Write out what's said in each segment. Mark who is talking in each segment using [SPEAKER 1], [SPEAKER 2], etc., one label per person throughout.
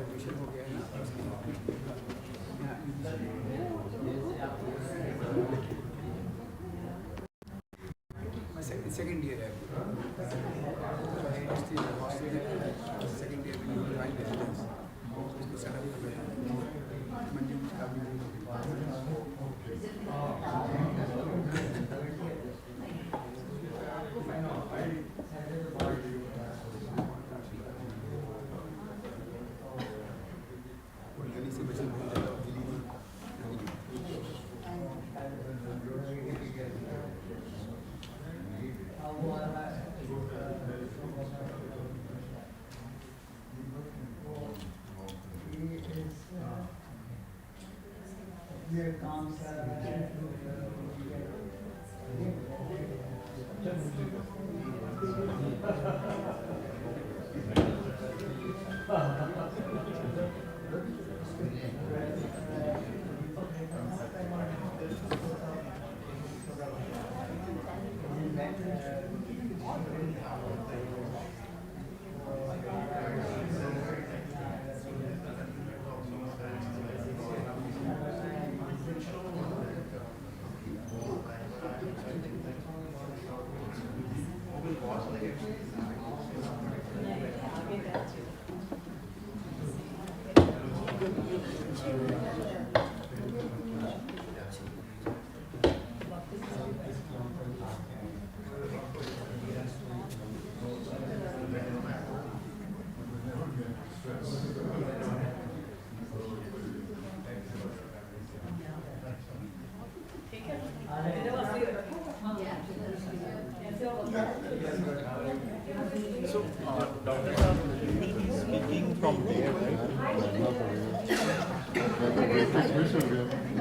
[SPEAKER 1] Admission हो गया है ना सेकेंड ईयर है सेकेंड ईयर में ज्वाइन रेजिडेंस उसको सेटअप कर रहे हैं मंडी का भी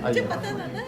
[SPEAKER 2] मुझे पता था ना।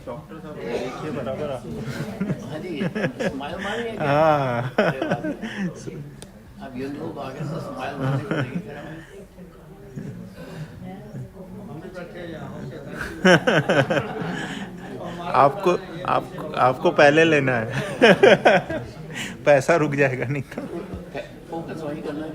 [SPEAKER 3] डॉक्टर साहब देखिए बराबर
[SPEAKER 4] हाँ
[SPEAKER 5] अब ये लोग आगे से स्माइल मारने को नहीं कर
[SPEAKER 4] आपको आपको पहले लेना है पैसा रुक जाएगा नहीं तो
[SPEAKER 5] फोकस वही करना है।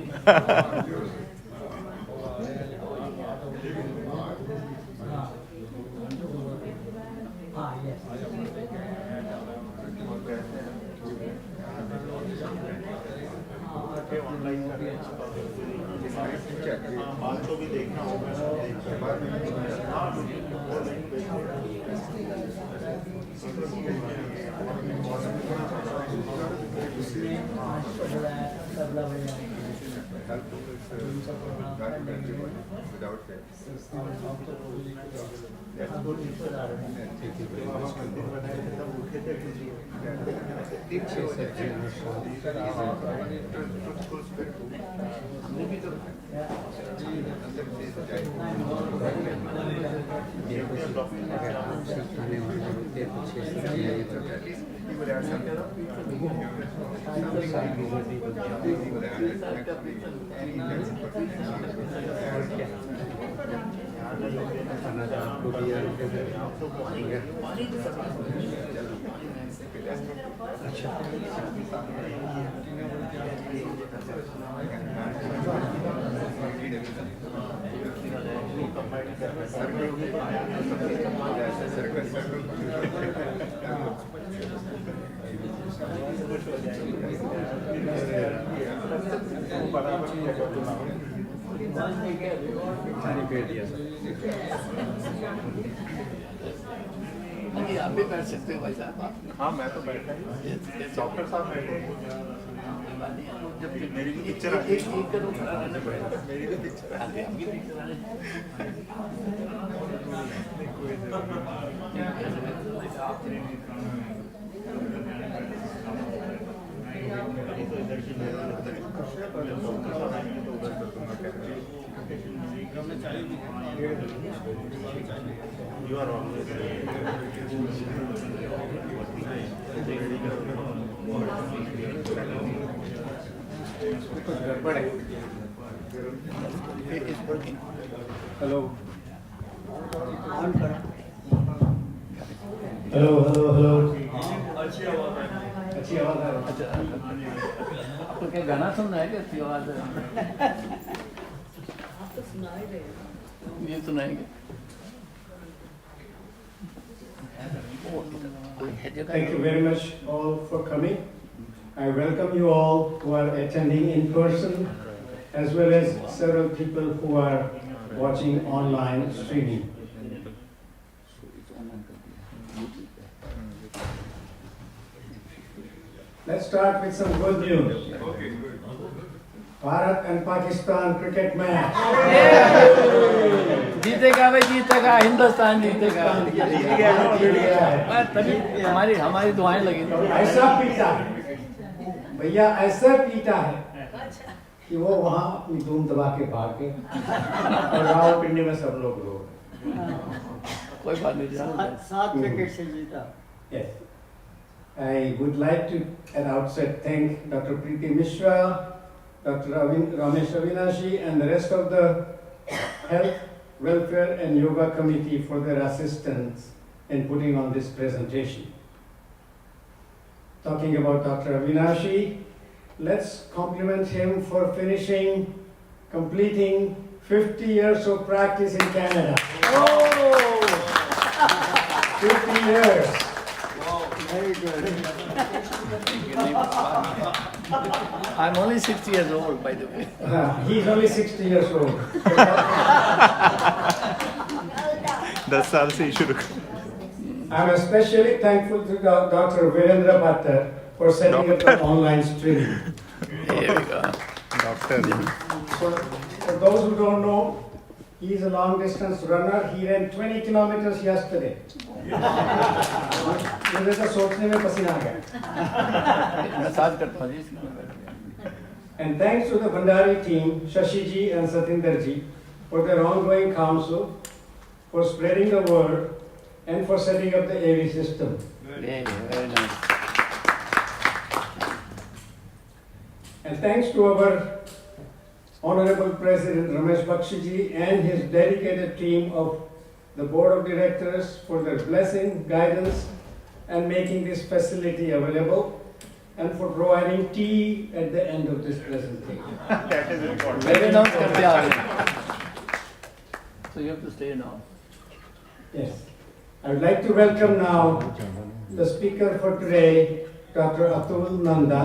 [SPEAKER 3] बात को भी देखना होगा
[SPEAKER 5] हमने भी तो नहीं, आप भी बैठ सकते हो भाई साहब आप।
[SPEAKER 3] हाँ मैं तो बैठा ही डॉक्टर साहब बैठे
[SPEAKER 5] जब
[SPEAKER 3] मेरी भी पिक्चर आ
[SPEAKER 5] एक कदम खड़ा रहना पड़ेगा।
[SPEAKER 3] मेरी भी पिक्चर
[SPEAKER 5] आगे आपकी पिक्चर आने
[SPEAKER 3] you are always
[SPEAKER 2] hello
[SPEAKER 6] hello hello hello
[SPEAKER 2] अच्छी आवाज है।
[SPEAKER 5] आपको क्या गाना सुनना है क्या अच्छी आवाज है? ये सुनाएंगे।
[SPEAKER 6] Thank you very much all for coming. I welcome you all who are attending in person as well as several people who are watching online streaming. Let's start with some good news. Bharat and Pakistan cricket match.
[SPEAKER 5] जीतेगा भाई, जीतेगा, हिंदुस्तान जीतेगा। तभी हमारी दुआएं लगी।
[SPEAKER 6] ऐसा पीटा है भैया, ऐसा पीटा है कि वो वहाँ अपनी धूम दबा के भाग गए और रावलपिंडी में सब लोग रो रहे।
[SPEAKER 5] कोई बात नहीं।
[SPEAKER 2] 7 विकेट से जीता।
[SPEAKER 6] Yes. I would like to at outset thank Dr. Preeti Mishra, Dr. Ramesh Avinashi and the rest of the Health, Welfare and Yoga Committee for their assistance in putting on this presentation. Talking about Dr. Avinashi, let's compliment him for completing 50 years of practice in Canada. 50 years.
[SPEAKER 2] Very good.
[SPEAKER 5] I'm only 60 years old, by the way.
[SPEAKER 6] He's only 60 years old.
[SPEAKER 4] 10 साल से ही शुरू
[SPEAKER 6] I'm especially thankful to Dr. Virendra Bhattar for setting up the online streaming.
[SPEAKER 5] Here we go.
[SPEAKER 4] Doctor
[SPEAKER 6] For those who don't know, he is a long distance runner. He ran 20 kilometers yesterday. मुझे तो सोचने में पसीना आ गया.
[SPEAKER 5] Massage करता हूँ जी इसमें।
[SPEAKER 6] And thanks to the Bhandari team, Shashi ji and Satinder ji, for their ongoing counsel, for spreading the word, and for setting up the AV system.
[SPEAKER 5] Very nice.
[SPEAKER 6] And thanks to our Honorable President Ramesh Bakshi ji and his dedicated team of the Board of Directors for their blessing, guidance, and making this facility available, and for providing tea at the end of this presentation.
[SPEAKER 3] That is important.
[SPEAKER 5] Very announce करते आ गए। So you have to stay now.
[SPEAKER 6] Yes. I would like to welcome now the speaker for today, Dr. Atul Nanda.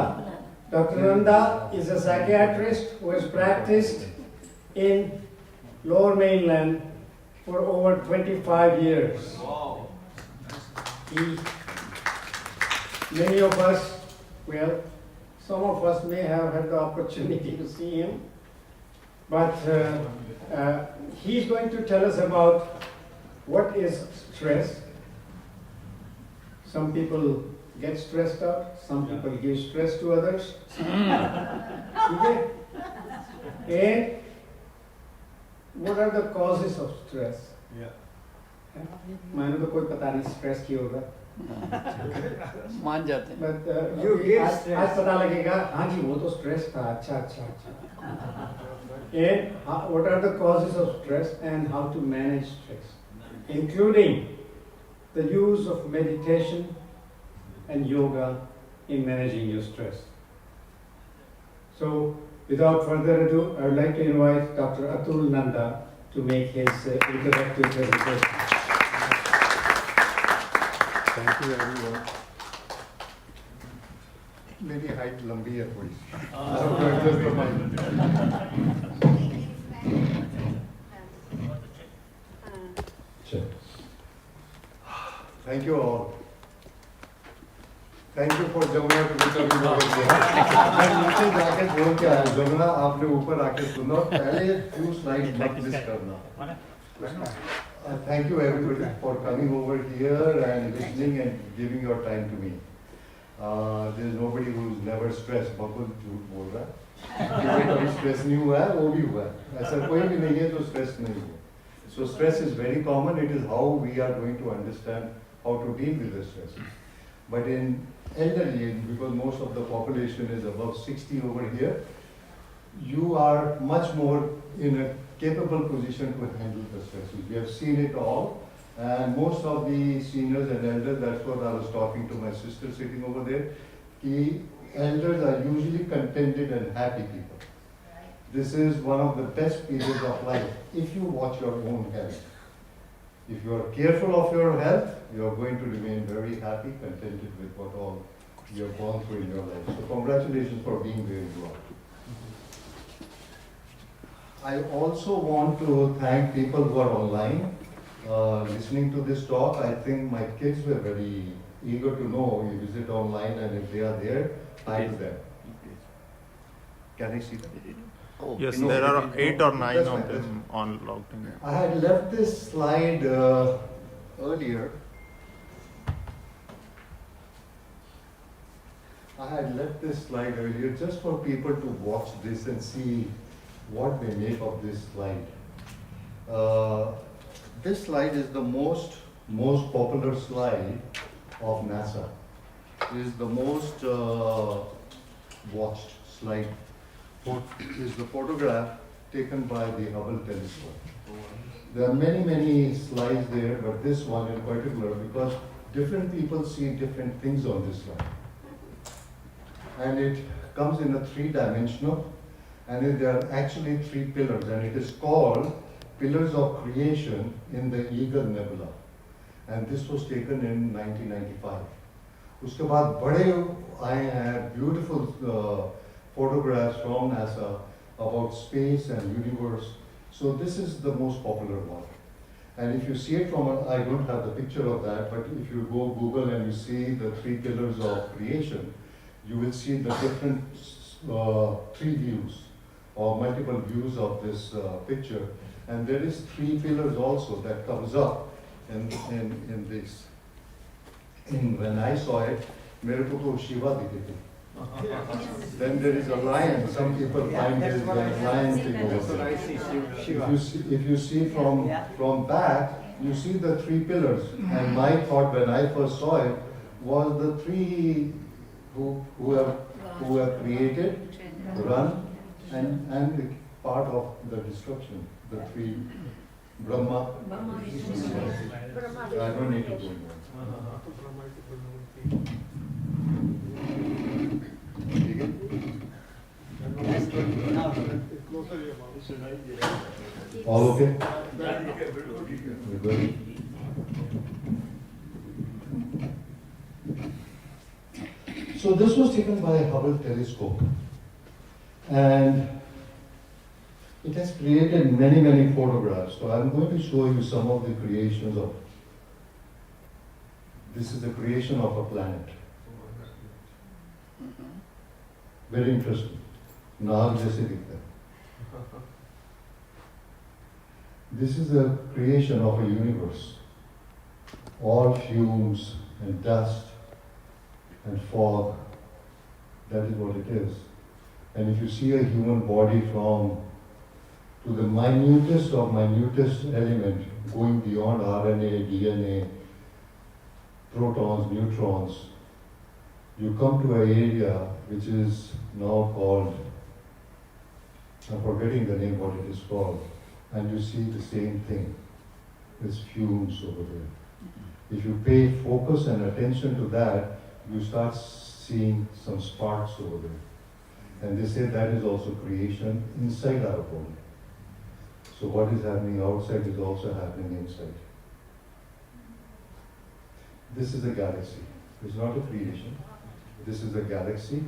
[SPEAKER 6] Dr. Nanda is a psychiatrist who has practiced in Lower Mainland for over 25 years. Many of us, well, some of us may have had the opportunity to see him, but he's going to tell us about what is stress. Some people get stressed out, some people give stress to others. Okay? And what are the causes of stress? मैंने तो कोई पता नहीं stress की होगा
[SPEAKER 5] मान जाते हैं
[SPEAKER 6] but
[SPEAKER 2] You give
[SPEAKER 6] आज
[SPEAKER 2] stress.
[SPEAKER 6] पता लगेगा हाँ जी वो तो स्ट्रेस था अच्छा अच्छा अच्छा and what are the causes of stress and how to manage stress including the use of meditation and yoga in managing your stress. So without further ado I would like to invite Dr. Atul Nanda to make his introductory presentation.
[SPEAKER 7] Thank you everyone मेरी height लंबी है थोड़ी thank you all thank you for Jamuna to be मैं नीचे जाके बोल के आया जमुना आपने ऊपर आके सुना पहले फ्यू स्लाइड मत मिस करना thank you everybody for coming over here and listening and giving your time to me. There is nobody who is never stressed. बकुल झूठ बोल रहा है कि कोई स्ट्रेस नहीं हुआ है वो भी हुआ है ऐसा कोई भी नहीं है जो स्ट्रेस नहीं है. So stress is very common. It is how we are going to understand how to deal with the stress. But in elderly age, because most of the population is above 60 over here, you are much more in a capable position to handle the stresses. We have seen it all, and most of the seniors and elders, that's what I was talking to my sister sitting over there, ki elders are usually contented and happy people. This is one of the best periods of life if you watch your own health. If you are careful of your health, you are going to remain very happy, contented with what all you have gone through in your life. So congratulations for being where you are. I also want to thank people who are online listening to this talk. I think my kids were very eager to know is it online, and if they are there, hi to them. Can I see them?
[SPEAKER 4] Yes,
[SPEAKER 7] No,
[SPEAKER 4] there are 8 or 9
[SPEAKER 7] that's
[SPEAKER 4] of
[SPEAKER 7] fine,
[SPEAKER 4] them on logged in.
[SPEAKER 7] I had left this slide earlier. I had left this slide earlier just for people to watch this and see what they make of this slide. This slide is the most popular slide of NASA. It is the most watched slide. It is the photograph taken by the Hubble telescope. There are many slides there, but this one in particular, because different people see different things on this slide. And it comes in a 3-dimensional, and there are actually 3 pillars, and it is called Pillars of Creation in the Eagle Nebula. And this was taken in 1995. उसके बाद बड़े आए हैं beautiful photographs from NASA about space and universe. So this is the most popular one. And if you see it from, I don't have the picture of that, but if you go Google and you see the 3 pillars of creation, you will see the different 3 views or multiple views of this picture. And there is 3 pillars also that comes up in this. And when I saw it, मेरे को तो शिवा दिखे थे. Then there is a lion. Some people find there is a lion thing over there. If you see from back, you see the 3 pillars. And my thought when I first saw it was the 3 who have created, run, and the part of the destruction. The 3 Brahma. I don't need to go into all okay? We're good. So this was taken by a Hubble telescope, and it has created many photographs. So I'm going to show you some of the creations of. This is the creation of a planet. Very interesting. नाग जैसे दिखता है. This is the creation of a universe. All fumes and dust and fog. That is what it is. And if you see a human body from to the minutest of minutest element, going beyond RNA, DNA, protons, neutrons, you come to an area which is now called, I'm forgetting the name what it is called, and you see the same thing. There's fumes over there. If you pay focus and attention to that, you start seeing some sparks over there. And they say that is also creation inside our body. So what is happening outside is also happening inside. This is a galaxy. It's not a creation. This is a galaxy.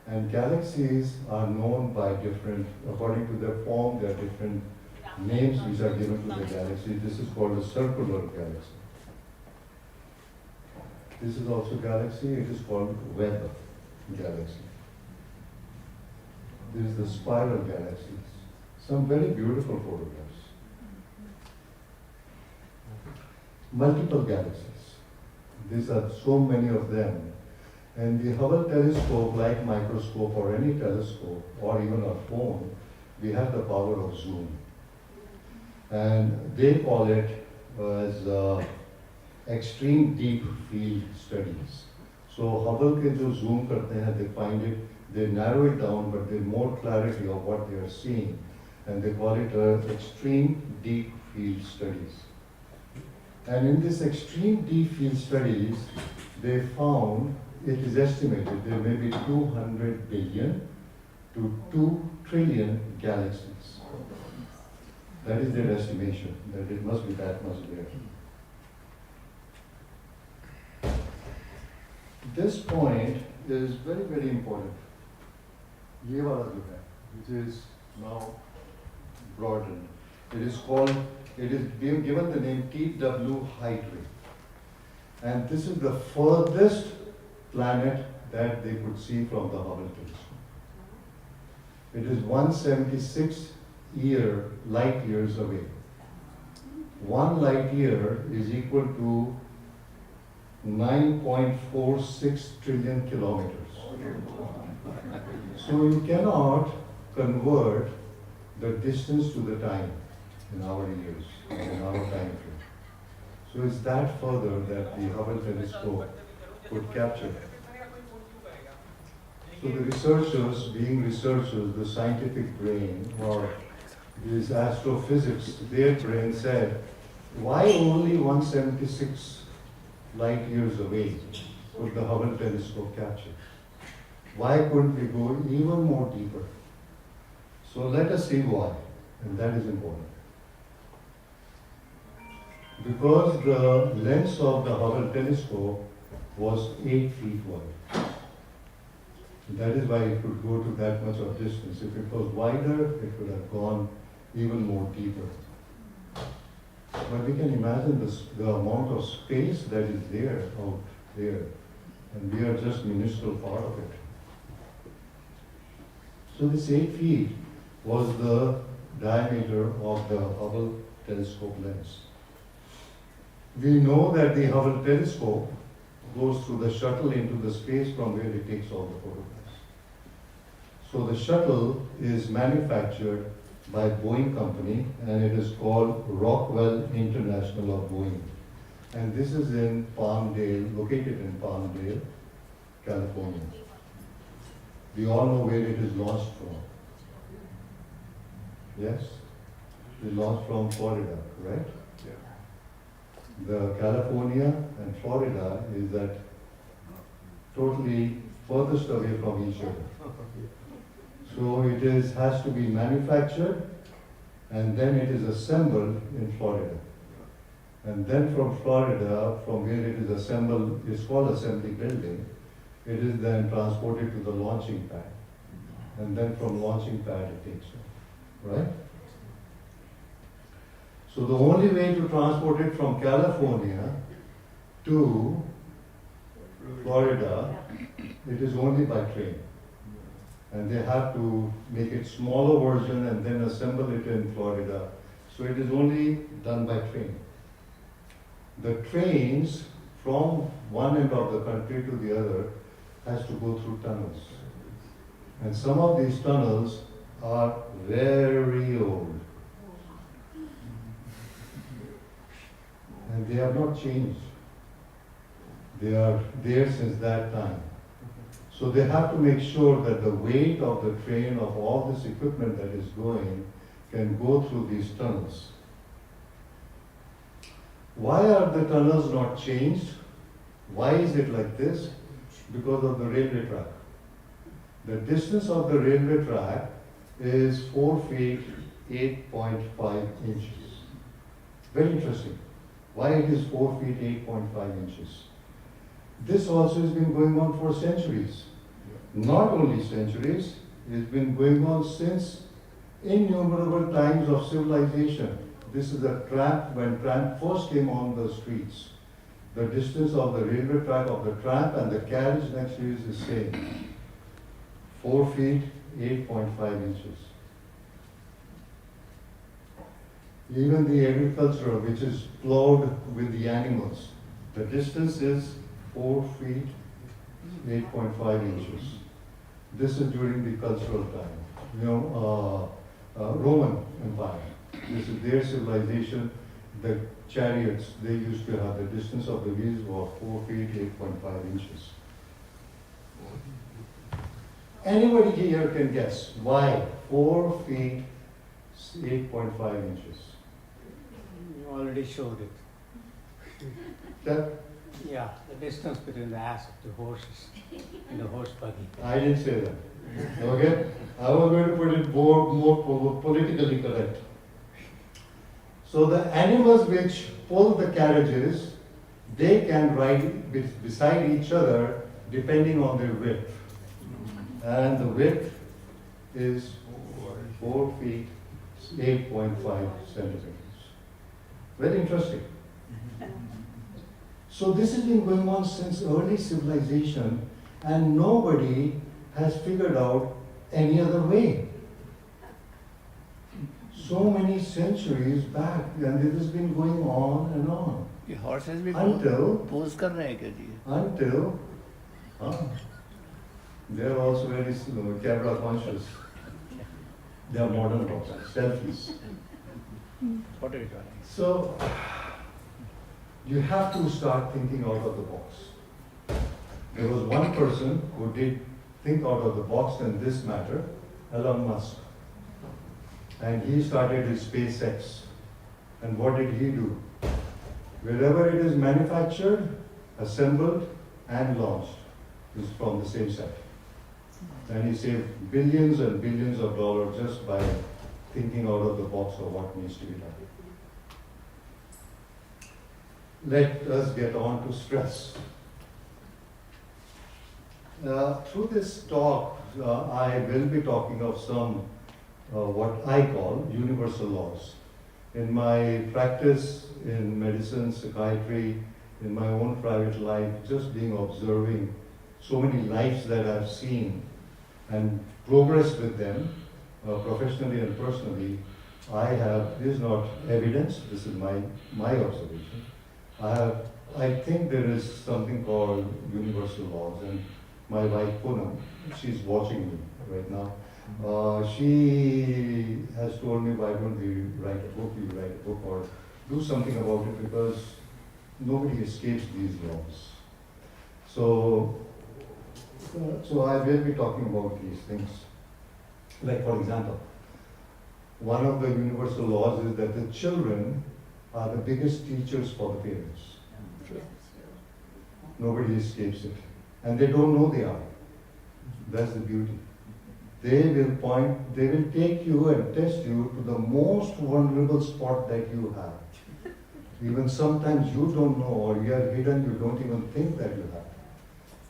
[SPEAKER 7] And galaxies are known by different, according to their form, there are different names which are given to the galaxy. This is called a circular galaxy. This is also galaxy. It is called Webb galaxy. This is the spiral galaxies. Some very beautiful photographs. Multiple galaxies. These are so many of them. And the Hubble telescope, like microscope or any telescope, or even a phone, we have the power of zoom. And they call it as extreme deep field studies. So Hubble ke jo zoom karte hain, they find it, they narrow it down, but they more clarity of what they are seeing. And they call it extreme deep field studies. And in this extreme deep field studies, they found, it is estimated, there may be 200 billion to 2 trillion galaxies. That is their estimation, that it must be that much there. This point is very, very important. ये वाला जो है, which is now broadened. It is called, it is being given the name TW Hydra. And this is the furthest planet that they could see from the Hubble telescope. It is 176 light years away. 1 light year is equal to 9.46 trillion kilometers. So you cannot convert the distance to the time in our years, in our time frame. So it's that further that the Hubble telescope could capture. So the researchers, being researchers, the scientific brain, or this astrophysics, their brain said, why only 176 light years away could the Hubble telescope capture? Why couldn't we go even more deeper? So let us see why, and that is important. Because the lens of the Hubble telescope was 8 feet wide. That is why it could go to that much of distance. If it was wider, it would have gone even more deeper. But we can imagine the amount of space that is there, out there, and we are just minuscule part of it. So this 8 feet was the diameter of the Hubble telescope lens. We know that the Hubble telescope goes through the shuttle into the space from where it takes all the photographs. So the shuttle is manufactured by Boeing company, and it is called Rockwell International of Boeing. And this is in Palmdale, located in Palmdale, California. We all know where it is launched from. Yes? It launched from Florida, right? The California and Florida is that totally furthest away from each other. So it has to be manufactured, and then it is assembled in Florida. And then from Florida, from where it is assembled, it's called assembly building, it is then transported to the launching pad. And then from launching pad it takes off, right? So the only way to transport it from California to Florida, it is only by train. And they have to make it smaller version and then assemble it in Florida. So it is only done by train. The trains from one end of the country to the other has to go through tunnels. And some of these tunnels are very old. And they have not changed. They are there since that time. So they have to make sure that the weight of the train of all this equipment that is going can go through these tunnels. Why are the tunnels not changed? Why is it like this? Because of the railway track. The distance of the railway track is 4 feet 8.5 inches. Very interesting. Why it is 4 feet 8.5 inches? This also has been going on for centuries. Not only centuries, it's been going on since innumerable times of civilization. This is a tramp, when tramp first came on the streets. The distance of the railway track of the tramp and the carriage next to it is the same. 4 feet 8.5 inches. Even the agricultural, which is plowed with the animals, the distance is 4 feet 8.5 inches. This is during the cultural time, Roman Empire. This is their civilization. The chariots, they used to have the distance of the wheels was 4 feet 8.5 inches. Anybody here can guess why 4 feet 8.5 inches?
[SPEAKER 2] You already showed it.
[SPEAKER 7] That
[SPEAKER 2] Yeah, the distance between the ass of the horses and the horse buggy.
[SPEAKER 7] I didn't say that. Okay? I was going to put it more politically correct. So the animals which pull the carriages, they can ride beside each other depending on their width. And the width is 4 feet 8.5 centimeters. Very interesting. So this has been going on since early civilization, and nobody has figured out any other way. So many centuries back, and it has been going on and on.
[SPEAKER 5] ये horses भी
[SPEAKER 7] Until
[SPEAKER 5] pose कर रहे हैं क्या जी?
[SPEAKER 7] until they are also very camera conscious. They are modern horses, selfies.
[SPEAKER 5] What are you doing?
[SPEAKER 7] So you have to start thinking out of the box. There was one person who did think out of the box in this matter, Elon Musk. And he started his SpaceX. And what did he do? Wherever it is manufactured, assembled, and launched is from the same site. And he saved billions and billions of dollars just by thinking out of the box of what needs to be done. Let us get on to stress. Through this talk, I will be talking of some what I call universal laws. In my practice in medicine, psychiatry, in my own private life, just being observing so many lives that I've seen and progressed with them, professionally and personally, this is not evidence, this is my observation. I think there is something called universal laws, and my wife Poonam, she's watching me right now. She has told me, why don't we write a book or do something about it, because nobody escapes these laws. So I will be talking about these things. Like for example, one of the universal laws is that the children are the biggest teachers for the parents. Nobody escapes it. And they don't know they are. That's the beauty. They will take you and test you to the most vulnerable spot that you have. Even sometimes you don't know, or you are hidden, you don't even think that you have.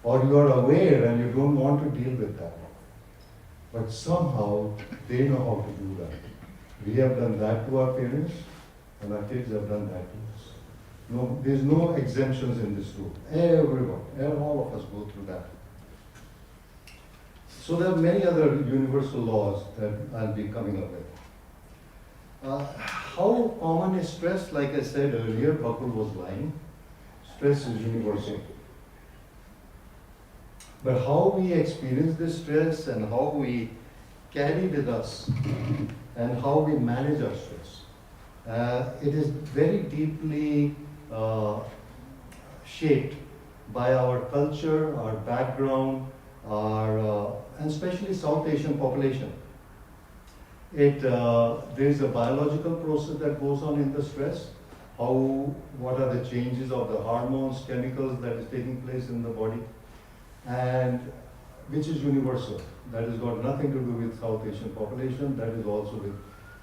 [SPEAKER 7] Or you are aware and you don't want to deal with that. But somehow they know how to do that. We have done that to our parents, and our kids have done that to us. No, there's no exemptions in this room. Everyone, all of us go through that. So there are many other universal laws that I'll be coming up with. How common is stress? Like I said earlier, Bakul was lying. Stress is universal. But how we experience this stress and how we carry with us and how we manage our stress, it is very deeply shaped by our culture, our background, and especially South Asian population. There is a biological process that goes on in the stress. What are the changes of the hormones, chemicals that is taking place in the body, and which is universal. That has got nothing to do with South Asian population. That is also with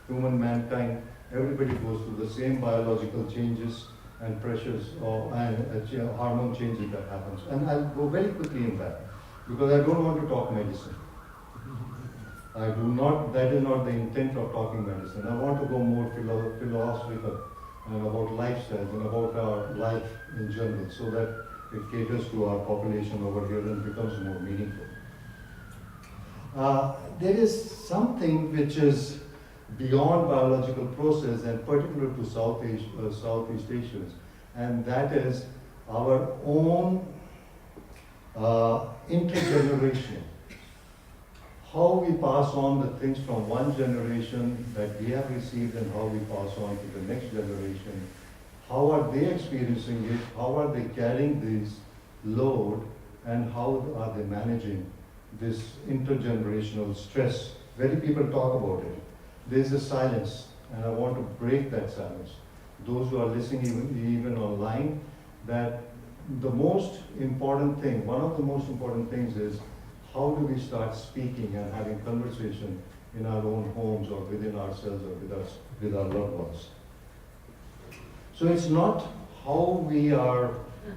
[SPEAKER 7] human mankind. Everybody goes through the same biological changes and pressures and hormone changes that happens. And I'll go very quickly in that because I don't want to talk medicine. I do not. That is not the intent of talking medicine. I want to go more philosophical and about lifestyles and about our life in general, so that it caters to our population over here and becomes more meaningful. There is something which is beyond biological process and particular to Southeast Asians, and that is our own intergenerational. How we pass on the things from one generation that we have received and how we pass on to the next generation. How are they experiencing it? How are they carrying this load? And how are they managing this intergenerational stress? Very people talk about it. There's a silence, and I want to break that silence. Those who are listening even online, that the most important thing, one of the most important things is how do we start speaking and having conversation in our own homes or within ourselves or with our loved ones. So it's not how we are,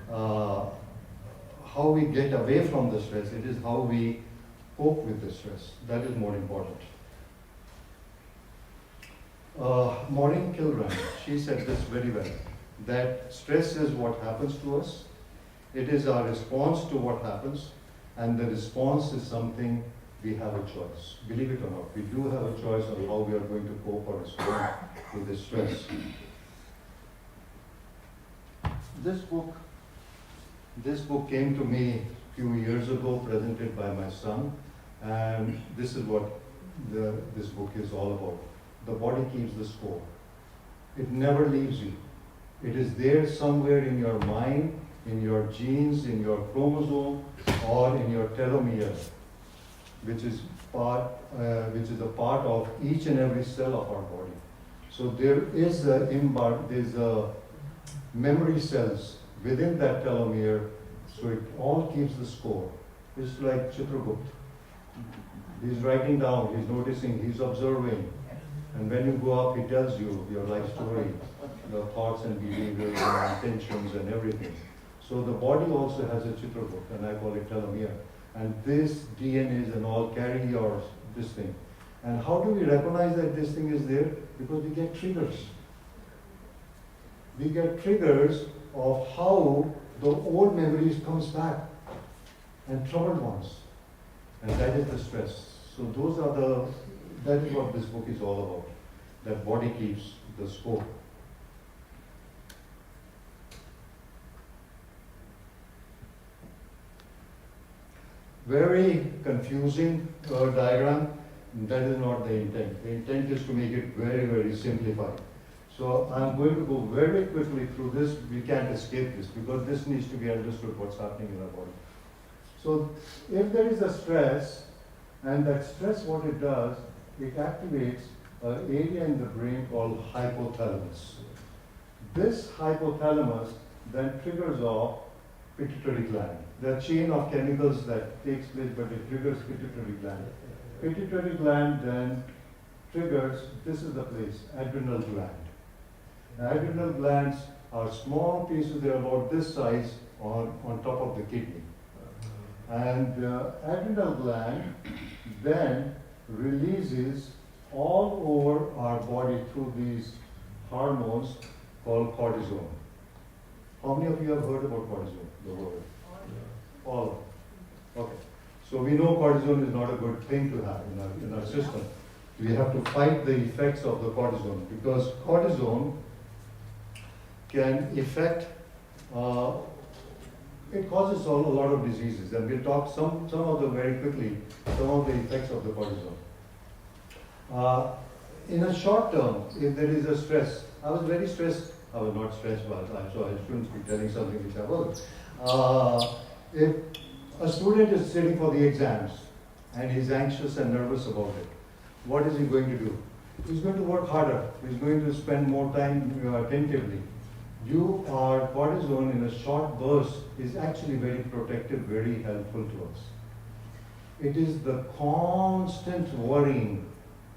[SPEAKER 7] how we get away from the stress, it is how we cope with the stress. That is more important. Maureen Kilran, she said this very well, that stress is what happens to us. It is our response to what happens, and the response is something we have a choice. Believe it or not, we do have a choice on how we are going to cope or respond to this stress. This book came to me a few years ago, presented by my son, and this is what this book is all about. The body keeps the score. It never leaves you. It is there somewhere in your mind, in your genes, in your chromosome, or in your telomere, which is a part of each and every cell of our body. So there is there's a memory cells within that telomere, so it all keeps the score. It's like Chitragupta. He's writing down, he's noticing, he's observing. And when you go up, he tells you your life story, your thoughts and behaviors and intentions and everything. So the body also has a Chitragupta, and I call it telomere. And this DNAs and all carry this thing. And how do we recognize that this thing is there? Because we get triggers. We get triggers of how the old memories comes back and troubled ones. And that is the stress. So that is what this book is all about. That body keeps the score. Very confusing diagram. That is not the intent. The intent is to make it very, very simplified. So I'm going to go very quickly through this. We can't escape this because this needs to be understood what's happening in our body. So if there is a stress, and that stress, what it does, it activates an area in the brain called hypothalamus. This hypothalamus then triggers off pituitary gland. The chain of chemicals that takes place, but it triggers pituitary gland. Pituitary gland then triggers, this is the place, adrenal gland. Adrenal glands are small pieces, they're about this size on top of the kidney. And adrenal gland then releases all over our body through these hormones called cortisol. How many of you have heard about cortisol? The word? All of them. Okay. So we know cortisol is not a good thing to have in our system. We have to fight the effects of the cortisol because cortisol can affect it causes a lot of diseases, and we'll talk some of them very quickly, some of the effects of the cortisol. In a short term, if there is a stress, I was very stressed. I was not stressed, but so I shouldn't be telling something which I wasn't. If a student is sitting for the exams and he's anxious and nervous about it, what is he going to do? He's going to work harder. He's going to spend more time attentively. Cortisone in a short burst is actually very protective, very helpful to us. It is the constant worrying,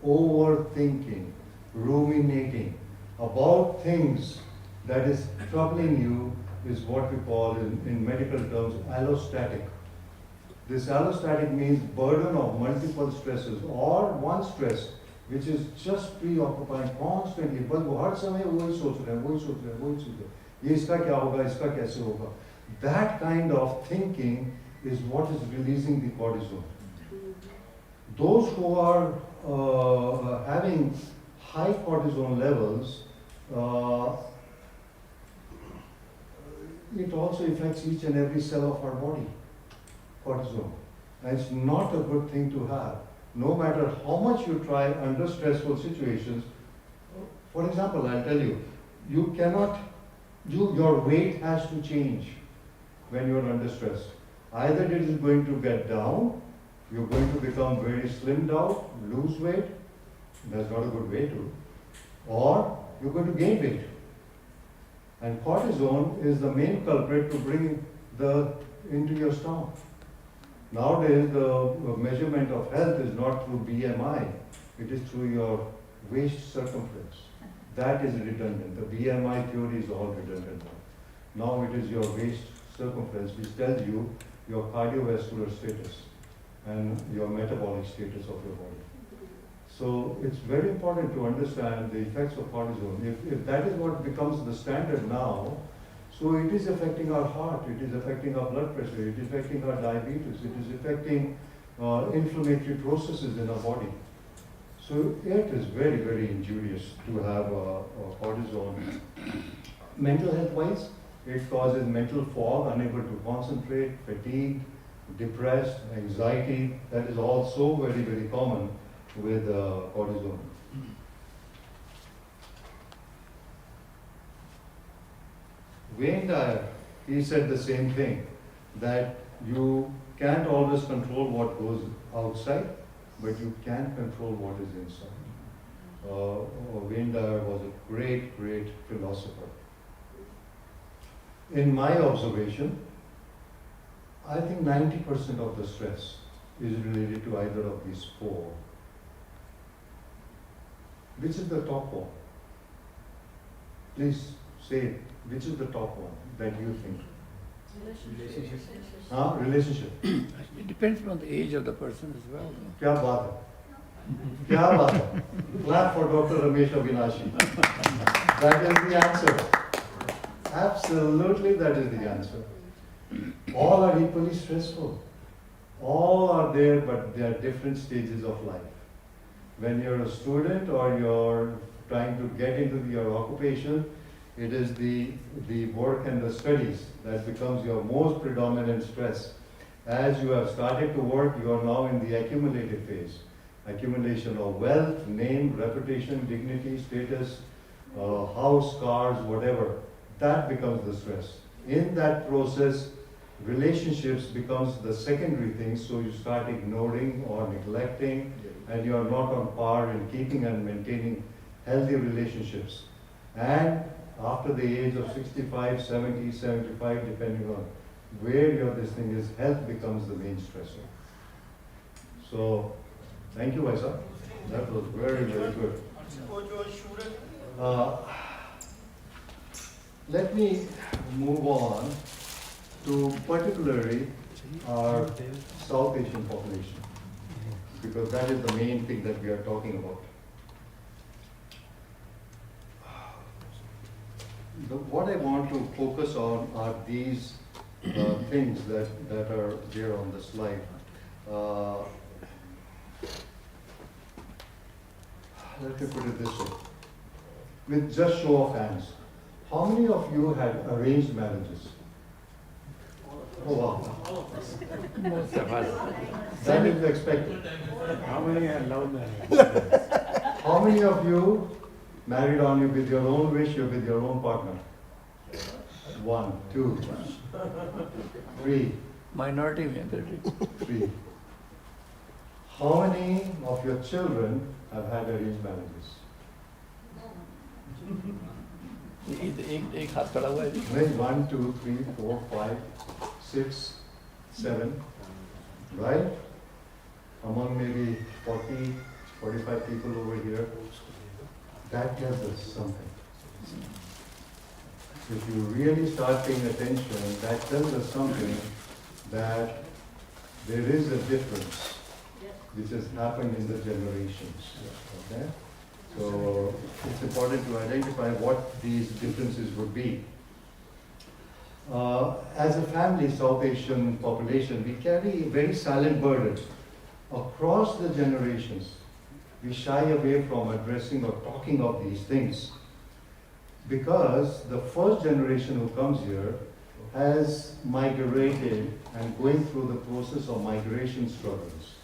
[SPEAKER 7] overthinking, ruminating about things that is troubling you is what we call in medical terms allostatic. This allostatic means burden of multiple stresses or one stress which is just preoccupying constantly. बस वो हर समय वही सोच रहे हैं, ये इसका क्या होगा, इसका कैसे होगा. That kind of thinking is what is releasing the cortisol. Those who are having high cortisol levels, it also affects each and every cell of our body, cortisol. And it's not a good thing to have. No matter how much you try under stressful situations, for example, I'll tell you, your weight has to change when you're under stress. Either it is going to get down, you're going to become very slimmed out, lose weight, that's not a good way to, or you're going to gain weight. And cortisone is the main culprit to bring into your stomach. Nowadays, the measurement of health is not through BMI, it is through your waist circumference. That is redundant. The BMI theory is all redundant now. Now it is your waist circumference which tells you your cardiovascular status and your metabolic status of your body. So it's very important to understand the effects of cortisol. If that is what becomes the standard now, so it is affecting our heart, it is affecting our blood pressure, it is affecting our diabetes, it is affecting inflammatory processes in our body. So it is very, very injurious to have cortisol. Mental health wise, it causes mental fog, unable to concentrate, fatigue, depressed, anxiety. That is also very, very common with cortisol. Wayne Dyer, he said the same thing, that you can't always control what goes outside, but you can control what is inside. Wayne Dyer was a great, great philosopher. In my observation, I think 90% of the stress is related to either of these four. Which is the top one? Please say, which is the top one that you think? Relationship.
[SPEAKER 5] It depends on the age of the person as well.
[SPEAKER 7] क्या बात है? क्या बात है? Clap for Dr. Ramesh Avinashi. That is the answer. Absolutely, that is the answer. All are equally stressful. All are there, but they are different stages of life. When you're a student or you're trying to get into your occupation, it is the work and the studies that becomes your most predominant stress. As you have started to work, you are now in the accumulative phase. Accumulation of wealth, name, reputation, dignity, status, house, cars, whatever. That becomes the stress. In that process, relationships becomes the secondary thing, so you start ignoring or neglecting, and you are not on par in keeping and maintaining healthy relationships. And after the age of 65, 70, 75, depending on where this thing is, health becomes the main stressor. So, thank you, Vaisa. That was very, very good. Let me move on to particularly our South Asian population, because that is the main thing that we are talking about. What I want to focus on are these things that are there on the slide. Let me put it this way. With just show of hands, how many of you had arranged marriages? Oh, wow.
[SPEAKER 5] Most of us.
[SPEAKER 7] That is expected.
[SPEAKER 2] How many are love marriage?
[SPEAKER 7] How many of you married on you with your own wish or with your own partner? 1, 2, 3,
[SPEAKER 5] Minority majority.
[SPEAKER 7] 3. How many of your children have had arranged marriages?
[SPEAKER 5] एक हाथ खड़ा हुआ है जी.
[SPEAKER 7] Maybe 1, 2, 3, 4, 5, 6, 7, right? Among maybe 40, 45 people over here. That tells us something. If you really start paying attention, that tells us something that there is a difference which has happened in the generations. Okay? So it's important to identify what these differences would be. As a family, South Asian population, we carry a very silent burden across the generations. We shy away from addressing or talking of these things because the first generation who comes here has migrated and going through the process of migration struggles.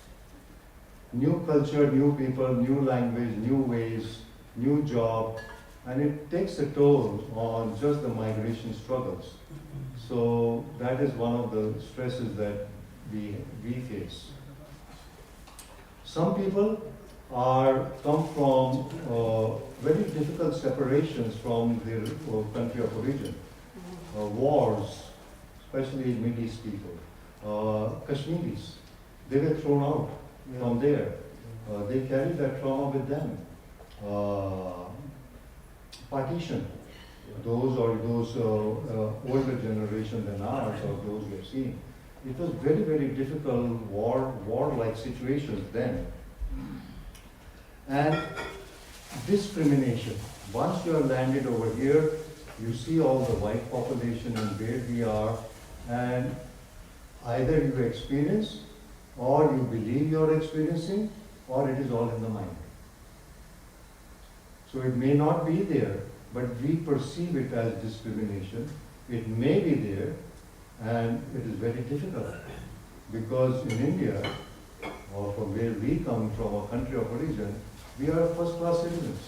[SPEAKER 7] New culture, new people, new language, new ways, new job, and it takes a toll on just the migration struggles. So that is one of the stresses that we face. Some people come from very difficult separations from their country of origin. Wars, especially Middle East people. Kashmiris, they were thrown out from there. They carry that trauma with them. Partition, those older generation than ours, or those we have seen. It was very, very difficult war-like situations then. And discrimination. Once you are landed over here, you see all the white population and where we are, and either you experience or you believe you're experiencing, or it is all in the mind. So it may not be there, but we perceive it as discrimination. It may be there, and it is very difficult. Because in India, or from where we come from, a country of origin, we are first-class citizens.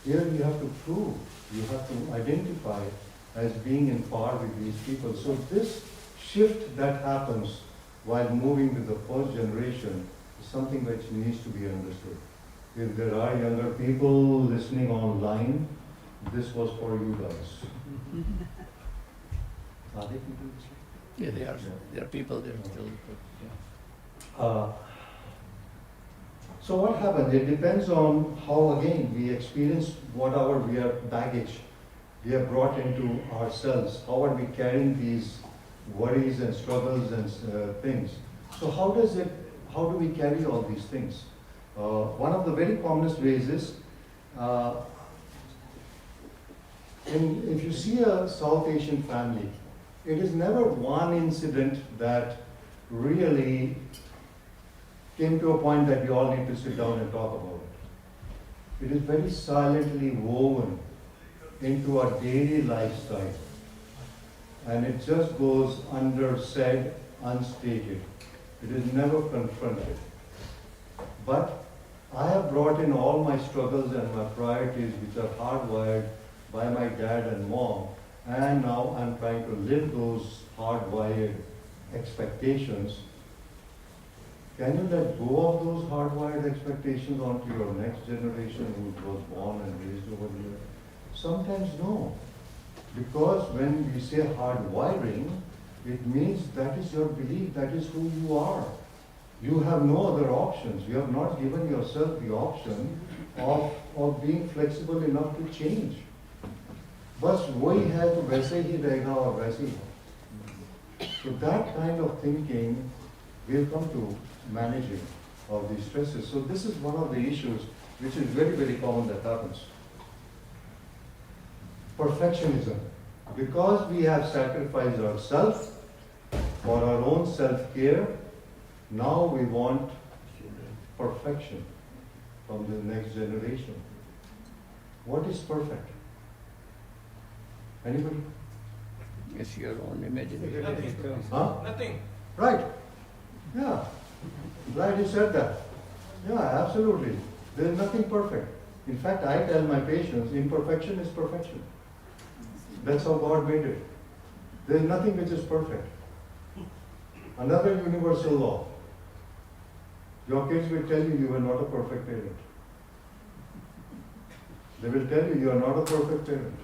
[SPEAKER 7] Here you have to prove, you have to identify as being in par with these people. So this shift that happens while moving to the first generation is something which needs to be understood. If there are younger people listening online, this was for you guys. Are they people listening?
[SPEAKER 5] Yeah, they are. There are people there still.
[SPEAKER 7] So what happens? It depends on how, again, we experience whatever we are baggage we have brought into ourselves. How are we carrying these worries and struggles and things? So how do we carry all these things? One of the very commonest ways is, if you see a South Asian family, it is never one incident that really came to a point that we all need to sit down and talk about it. It is very silently woven into our daily lifestyle. And it just goes undersaid, unstated. It is never confronted. But I have brought in all my struggles and my priorities, which are hardwired by my dad and mom, and now I'm trying to live those hardwired expectations. Can you let go of those hardwired expectations onto your next generation who was born and raised over here? Sometimes no. Because when we say hardwiring, it means that is your belief, that is who you are. You have no other options. You have not given yourself the option of being flexible enough to change. बस वही है तो वैसे ही रहेगा और वैसे ही है. So that kind of thinking will come to managing of these stresses. So this is one of the issues which is very, very common that happens. Perfectionism. Because we have sacrificed ourselves for our own self-care, now we want perfection from the next generation. What is perfect? Anybody?
[SPEAKER 5] It's your own imagination.
[SPEAKER 7] Huh? Right. Yeah. Glad you said that. Yeah, absolutely. There is nothing perfect. In fact, I tell my patients, imperfection is perfection. That's how God made it. There is nothing which is perfect. Another universal law. Your kids will tell you you are not a perfect parent. They will tell you you are not a perfect parent.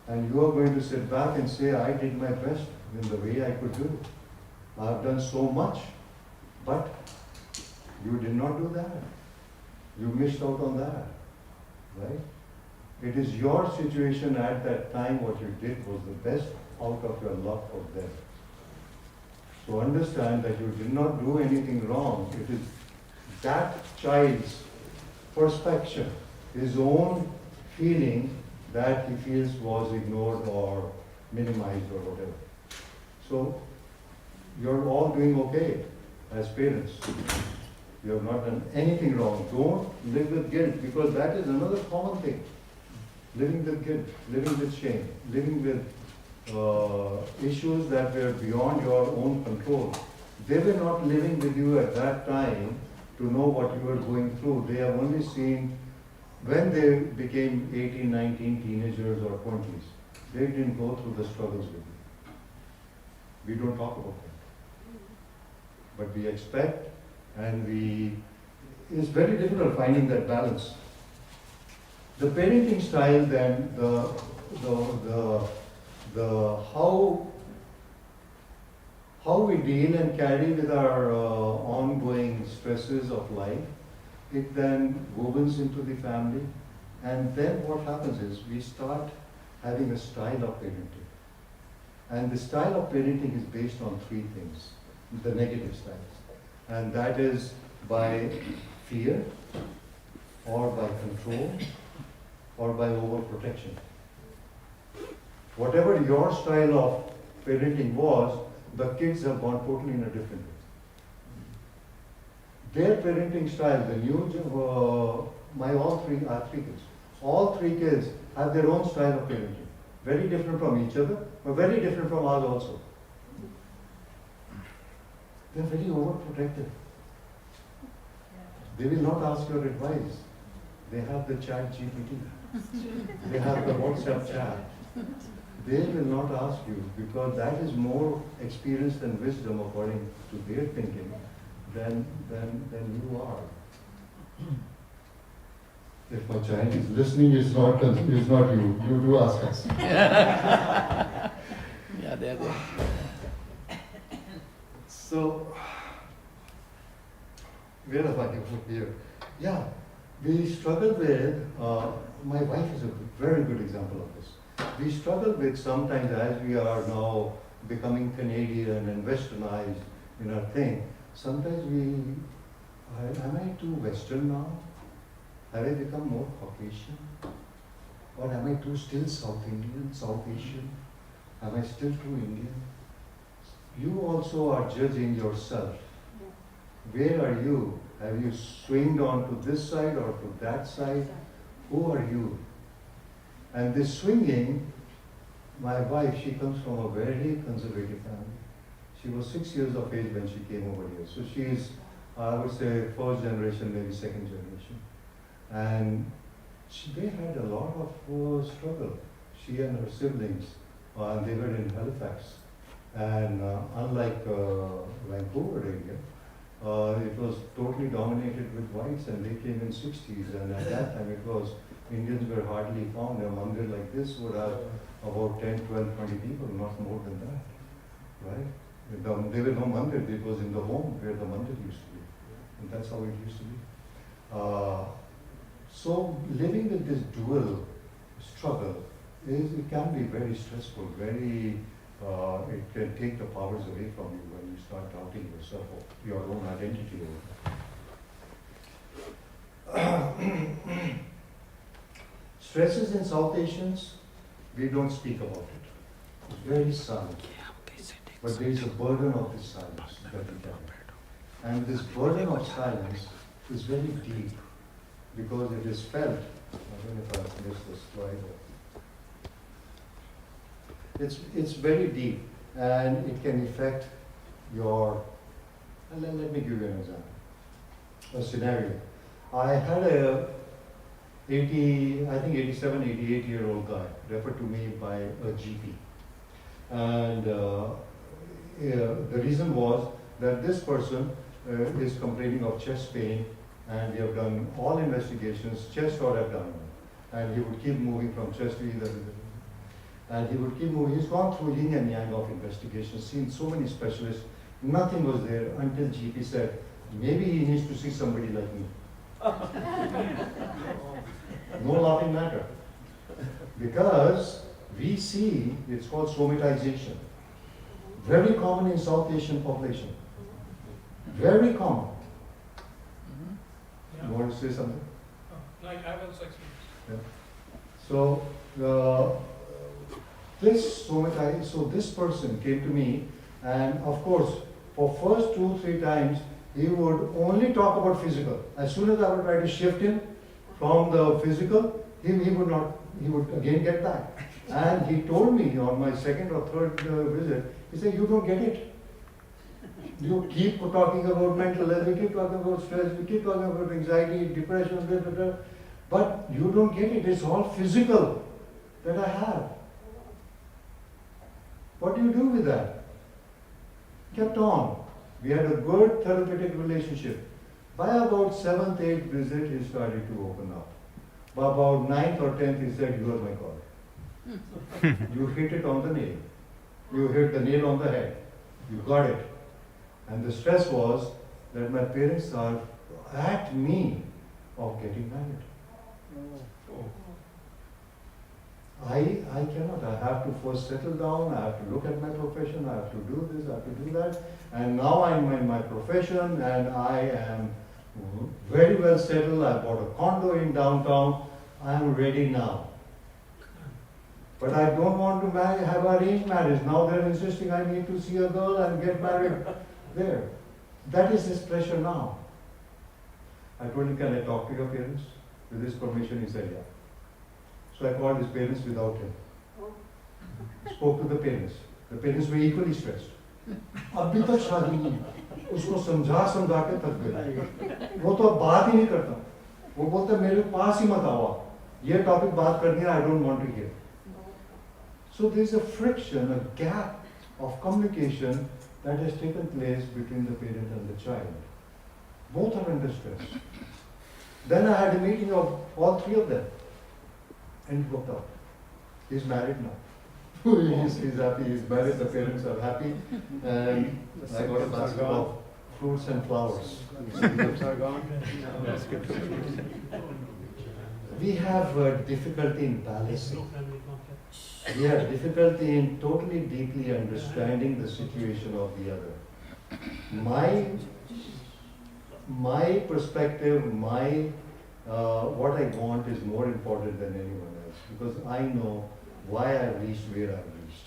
[SPEAKER 7] And you are going to sit back and say, I did my best in the way I could do. I have done so much. But you did not do that. You missed out on that. Right? It is your situation at that time, what you did was the best out of your love for them. So understand that you did not do anything wrong. It is that child's perspection, his own feeling that he feels was ignored or minimized or whatever. So you're all doing okay as parents. You have not done anything wrong. Don't live with guilt, because that is another common thing. Living with guilt, living with shame, living with issues that were beyond your own control. They were not living with you at that time to know what you were going through. They have only seen when they became 18, 19, teenagers or 20s. They didn't go through the struggles with you. We don't talk about them. But we expect, and it's very difficult finding that balance. The parenting style, then, how we deal and carry with our ongoing stresses of life, it then woven into the family, and then what happens is we start having a style of parenting. And the style of parenting is based on three things, the negative styles. And that is by fear, or by control, or by overprotection. Whatever your style of parenting was, the kids have gone totally in a different way. Their parenting style, the new, I have three kids. All three kids have their own style of parenting. Very different from each other, but very different from ours also. They're very overprotective. They will not ask your advice. They have the chat GPT. They have the WhatsApp chat. They will not ask you, because that is more experience and wisdom according to their thinking than you are. If my child is listening, it's not you. You do ask us.
[SPEAKER 5] Yeah, they're there.
[SPEAKER 7] So, where am I here? Yeah, we struggle with, my wife is a very good example of this. We struggle with sometimes, as we are now becoming Canadian and westernized in our thing, sometimes am I too Western now? Have I become more Caucasian? Or am I too still South Indian, South Asian? Am I still too Indian? You also are judging yourself. Where are you? Have you swinged on to this side or to that side? Who are you? And this swinging, my wife, she comes from a very conservative family. She was 6 years of age when she came over here. So she is, I would say, first generation, maybe second generation. And they had a lot of struggle. She and her siblings, and they were in Halifax. And unlike Vancouver area, it was totally dominated with whites, and they came in 60s. And at that time, it was Indians were hardly found. A mandir like this would have about 10, 12, 20 people, not more than that, right? There were no mandir. It was in the home where the mandir used to be, and that's how it used to be. So living with this dual struggle it can be very stressful. Very, it can take the powers away from you when you start doubting yourself or your own identity. Stresses in South Asians, we don't speak about it. It's very silent. But there is a burden of this silence that we carry. And this burden of silence is very deep because it is felt. I don't know if I missed this slide. It's very deep, and it can affect your. Let me give you an example. A scenario. I had a 87, 88-year-old guy referred to me by a GP. And the reason was that this person is complaining of chest pain, and we have done all investigations, chest or abdominal. And he would keep moving from chest to either. And he would keep moving. He's gone through yin and yang of investigations, seen so many specialists. Nothing was there until GP said, maybe he needs to see somebody like me. No laughing matter. Because we see, it's called somatization. Very common in South Asian population. Very common. You want to say something?
[SPEAKER 8] Like I was experienced.
[SPEAKER 7] Yeah. So this person came to me, and of course, for first 2-3 times, he would only talk about physical. As soon as I would try to shift him from the physical, he would again get back. And he told me on my second or third visit, he said, you don't get it. You keep talking about mental health, you keep talking about stress, you keep talking about anxiety, depression, blah, blah, blah, but you don't get it. It's all physical that I have. What do you do with that? Kept on. We had a good therapeutic relationship. By about 7th, 8th visit, he started to open up. By about 9th or 10th, he said, you are my God. You hit it on the nail. You hit the nail on the head. You got it. And the stress was that my parents are at me of getting married. I cannot. I have to first settle down. I have to look at my profession. I have to do this. I have to do that. And now I'm in my profession, and I am very well settled. I bought a condo in downtown. I am ready now. But I don't want to have arranged marriage. Now they're insisting I need to see a girl and get married there. That is his pressure now. I told him, can I talk to your parents? With his permission, he said, yeah. So I called his parents without him. Spoke to the parents. The parents were equally stressed. अभी तक शादी नहीं, उसको समझा के थक गए। वो तो अब बात ही नहीं करता। वो बोलता मेरे पास ही मत आओ, ये टॉपिक बात करनी है, I don't want to hear. So there is a friction, a gap of communication that has taken place between the parent and the child. Both are under stress. Then I had a meeting of all 3 of them, and it worked out. He's married now. he's happy, he's married, the parents are happy, and I got a basket of fruits and flowers. We have difficulty in balancing. We have difficulty in totally deeply understanding the situation of the other. My perspective, what I want is more important than anyone else, because I know why I've reached where I've reached.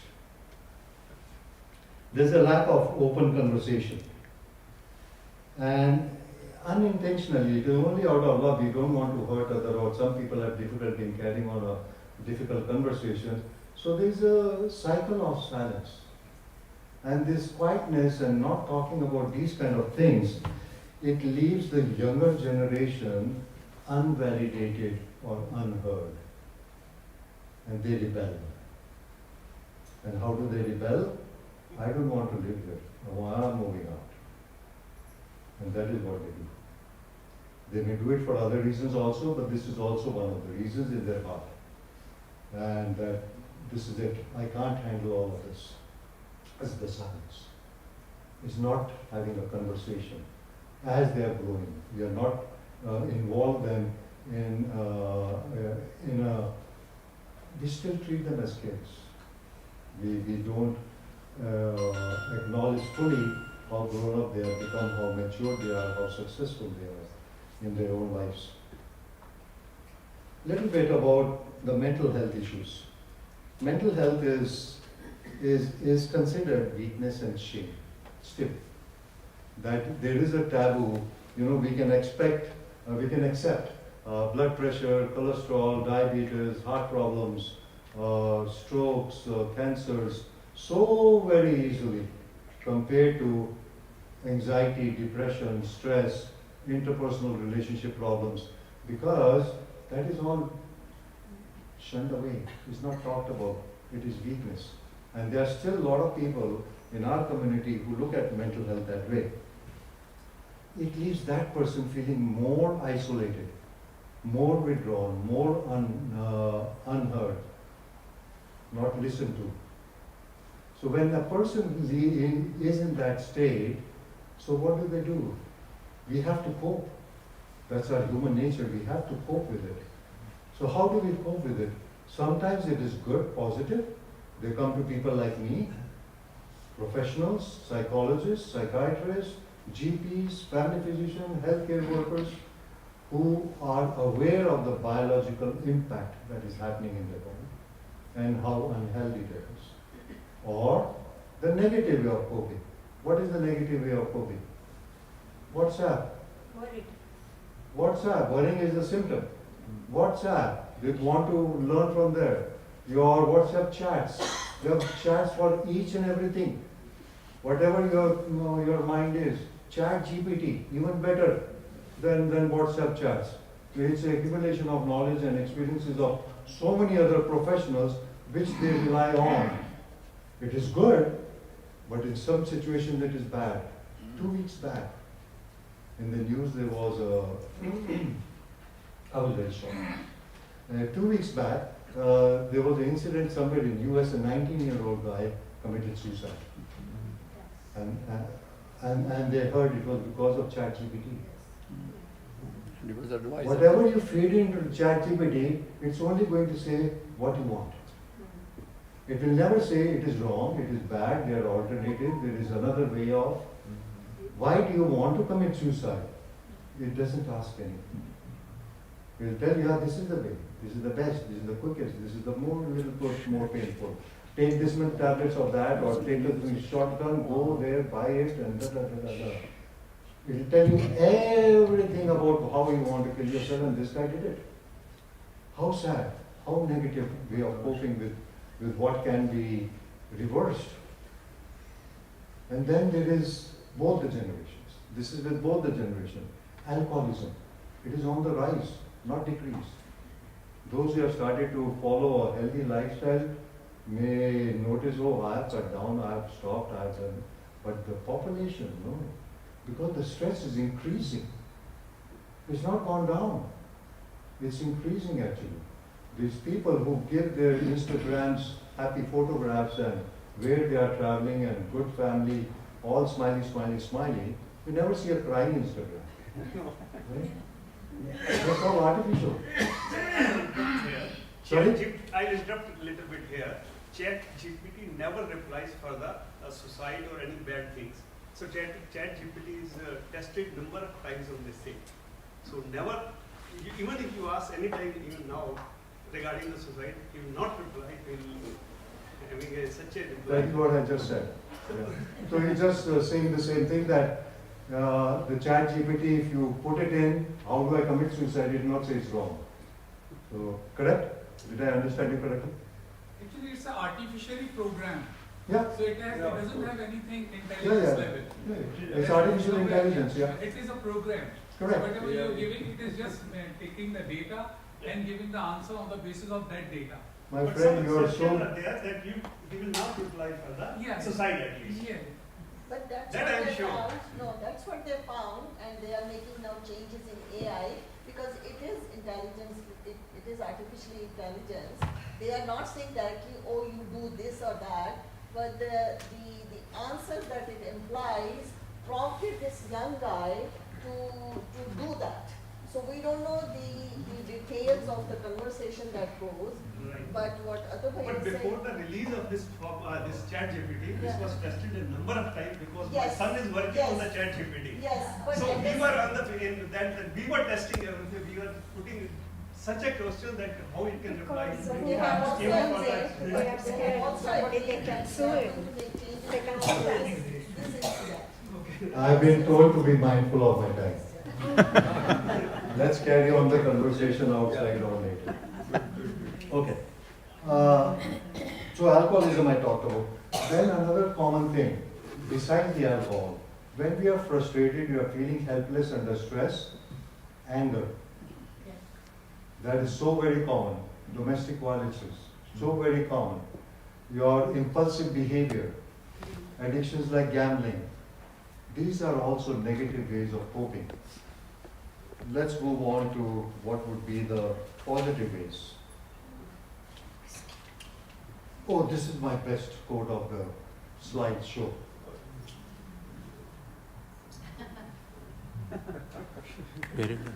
[SPEAKER 7] There's a lack of open conversation. And unintentionally, it is only out of love, we don't want to hurt others, or some people have difficulty in carrying on a difficult conversation. So there's a cycle of silence. And this quietness and not talking about these kind of things, it leaves the younger generation unvalidated or unheard. And they rebel. And how do they rebel? I don't want to live here. I'm moving out. And that is what they do. They may do it for other reasons also, but this is also one of the reasons in their heart. And that this is it. I can't handle all of this. It's the silence. It's not having a conversation. As they are growing, we are not involved them in a. We still treat them as kids. We don't acknowledge fully how grown up they have become, how mature they are, how successful they are in their own lives. Little bit about the mental health issues. Mental health is considered weakness and shame still. That there is a taboo, we can accept blood pressure, cholesterol, diabetes, heart problems, strokes, cancers, so very easily compared to anxiety, depression, stress, interpersonal relationship problems, because that is all shunned away. It's not talked about. It is weakness. And there are still a lot of people in our community who look at mental health that way. It leaves that person feeling more isolated, more withdrawn, more unheard, not listened to. So when a person is in that state, so what do? We have to cope. That's our human nature. We have to cope with it. So how do we cope with it? Sometimes it is good, positive. They come to people like me, professionals, psychologists, psychiatrists, GPs, family physicians, healthcare workers, who are aware of the biological impact that is happening in their body and how unhealthy it is. Or the negative way of coping. What is the negative way of coping? WhatsApp. WhatsApp. Worrying is the symptom. WhatsApp. They want to learn from there. Your WhatsApp chats. You have chats for each and everything. Whatever your mind is. Chat GPT, even better than WhatsApp chats. It's an accumulation of knowledge and experiences of so many other professionals which they rely on. It is good, but in some situations it is bad. 2 weeks back, in the news there was I was very shocked. 2 weeks back, there was an incident somewhere in US, a 19-year-old guy committed suicide. And they heard it was because of ChatGPT.
[SPEAKER 5] It was advised.
[SPEAKER 7] Whatever you feed into ChatGPT, it's only going to say what you want. It will never say it is wrong, it is bad, there are alternatives, there is another way of. Why do you want to commit suicide? It doesn't ask anything. It will tell you, yeah, this is the way, this is the best, this is the quickest, this is the more painful. Take this many tablets of that, or take a shotgun, go there, buy it, and da da da da da. It will tell you everything about how you want to kill yourself, and this guy did it. How sad, how negative way of coping with what can be reversed. And then there is both the generations. This is with both the generations. Alcoholism, it is on the rise, not decrease. Those who have started to follow a healthy lifestyle may notice, oh, I have cut down, I have stopped, I have done. But the population, no. Because the stress is increasing. It's not gone down. It's increasing actually. These people who give their Instagrams happy photographs and where they are traveling and good family, all smiley, smiley, smiley, you never see a crying Instagram. Right? That's all artificial. Sorry?
[SPEAKER 3] I'll interrupt a little bit here. ChatGPT never replies for the suicide or any bad things. So ChatGPT is tested number of times on this thing. So never, even if you ask any time, even now, regarding the suicide, he will not reply. He will having such a reply.
[SPEAKER 7] That is what I just said. Yeah. So he's just saying the same thing, that the ChatGPT, if you put it in, how do I commit suicide, it will not say it's wrong. So, correct? Did I understand you correctly?
[SPEAKER 8] Actually, it's an artificially programmed.
[SPEAKER 7] Yeah.
[SPEAKER 8] So it doesn't have anything intelligence
[SPEAKER 7] Yeah.
[SPEAKER 8] level.
[SPEAKER 7] It's artificial intelligence, yeah.
[SPEAKER 8] It is a program.
[SPEAKER 7] Correct.
[SPEAKER 8] So whatever you're giving, it is just taking the data and giving the answer on the basis of that data.
[SPEAKER 7] My
[SPEAKER 3] But
[SPEAKER 7] friend,
[SPEAKER 3] some
[SPEAKER 7] you are
[SPEAKER 3] exceptions
[SPEAKER 7] so...
[SPEAKER 3] are there that he will not reply for the
[SPEAKER 8] Yeah.
[SPEAKER 3] suicide at least.
[SPEAKER 8] Yeah.
[SPEAKER 9] But that's
[SPEAKER 3] That
[SPEAKER 9] what
[SPEAKER 3] I'm
[SPEAKER 9] they
[SPEAKER 3] sure.
[SPEAKER 9] found. No, that's what they found, and they are making now changes in AI because it is intelligence. It is artificial intelligence. They are not saying directly, oh, you do this or that, but the answers that it implies prompted this young guy to do that. So we don't know the details of the conversation that goes.
[SPEAKER 3] Right.
[SPEAKER 9] But what Atul Bhai
[SPEAKER 3] But
[SPEAKER 9] is saying.
[SPEAKER 3] before the release of this ChatGPT, this
[SPEAKER 9] Yeah.
[SPEAKER 3] was tested a number of times because
[SPEAKER 9] Yes.
[SPEAKER 3] my son is working
[SPEAKER 9] Yes.
[SPEAKER 3] on the ChatGPT.
[SPEAKER 9] Yes, but
[SPEAKER 3] So
[SPEAKER 9] it
[SPEAKER 3] we
[SPEAKER 9] is-
[SPEAKER 3] were on we were testing everything. We were putting such a question that how it can reply.
[SPEAKER 9] They have also
[SPEAKER 3] Even for
[SPEAKER 9] said,
[SPEAKER 3] that.
[SPEAKER 9] they have also agreed that they are going to make changes to this incident.
[SPEAKER 7] I've been told to be mindful of my time. Let's carry on the conversation outside or later. Okay. So alcoholism I talked about. Then another common thing, besides the alcohol, when we are frustrated, we are feeling helpless under stress, anger. That is so very common. Domestic violence is so very common. Your impulsive behavior, addictions like gambling, these are also negative ways of coping. Let's move on to what would be the positive ways. Oh, this is my best quote of the slideshow.
[SPEAKER 4] Very good.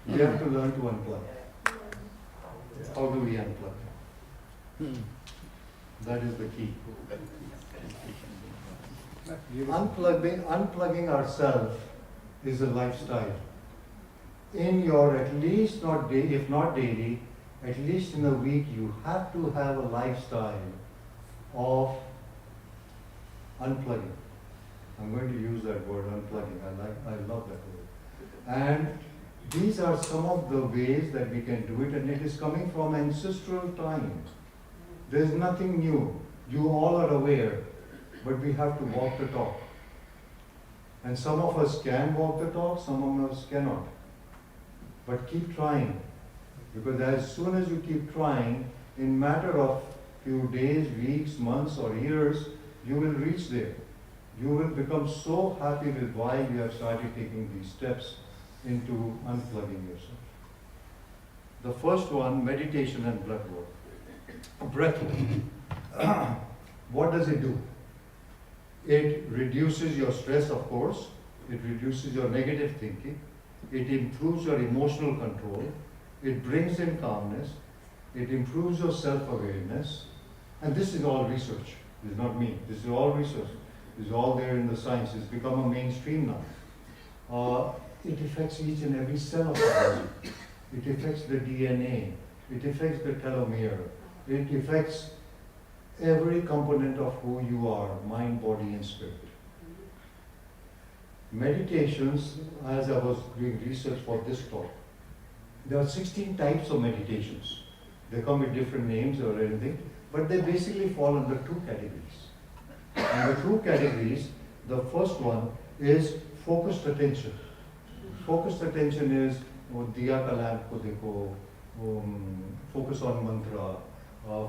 [SPEAKER 7] We have to learn to unplug. How do we unplug? That is the key. Unplugging ourselves is a lifestyle. In your, at least not day, if not daily, at least in a week, you have to have a lifestyle of unplugging. I'm going to use that word, unplugging. I love that word. And these are some of the ways that we can do it, and it is coming from ancestral times. There's nothing new. You all are aware, but we have to walk the talk. And some of us can walk the talk, some of us cannot. But keep trying, because as soon as you keep trying, in matter of few days, weeks, months, or years, you will reach there. You will become so happy with why you have started taking these steps into unplugging yourself. The first one, meditation and breath work. Breath work. What does it do? It reduces your stress, of course. It reduces your negative thinking. It improves your emotional control. It brings in calmness. It improves your self-awareness. And this is all research. This is not me. This is all research. This is all there in the science. It's become a mainstream now. It affects each and every cell of the body. It affects the DNA. It affects the telomere. It affects every component of who you are, mind, body, and spirit. Meditations, as I was doing research for this talk, there are 16 types of meditations. They come with different names or anything, but they basically fall under two categories. And the two categories, the first one is focused attention. Focused attention is diya ka lamp ko dekho, focus on mantra,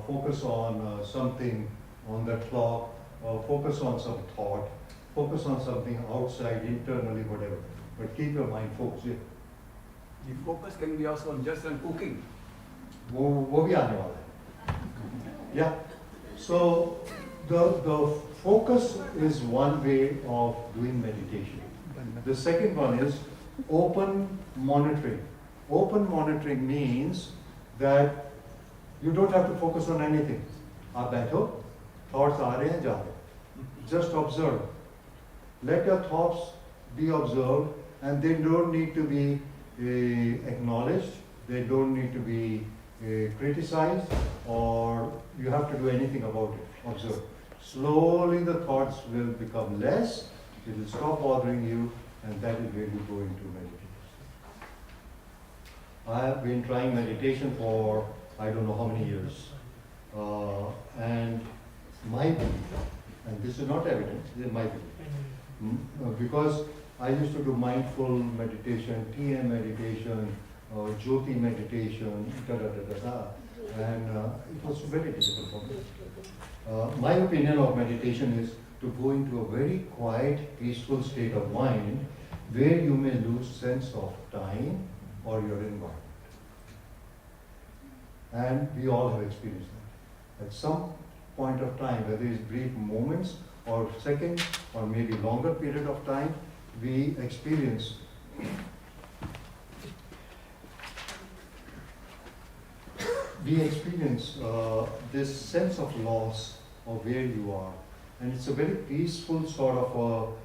[SPEAKER 7] focus on something on the clock, focus on some thought, focus on something outside, internally, whatever. But keep your mind focused. Yeah.
[SPEAKER 10] The focus can be also just on cooking.
[SPEAKER 7] वो भी आने वाला है. Yeah. So the focus is one way of doing meditation. The second one is open monitoring. Open monitoring means that you don't have to focus on anything. आप बैठो, thoughts आ रहे हैं, जा रहे हैं. Just observe. Let your thoughts be observed, and they don't need to be acknowledged. They don't need to be criticized, or you have to do anything about it. Observe. Slowly the thoughts will become less, it will stop bothering you, and that is where you go into meditation. I have been trying meditation for I don't know how many years. And my belief, and this is not evidence, this is my belief. Because I used to do mindful meditation, TM meditation, Jyoti meditation, and it was very difficult for me. My opinion of meditation is to go into a very quiet, peaceful state of mind where you may lose sense of time or your environment. And we all have experienced that. At some point of time, whether it's brief moments or seconds or maybe longer period of time, we experience this sense of loss of where you are. And it's a very peaceful sort of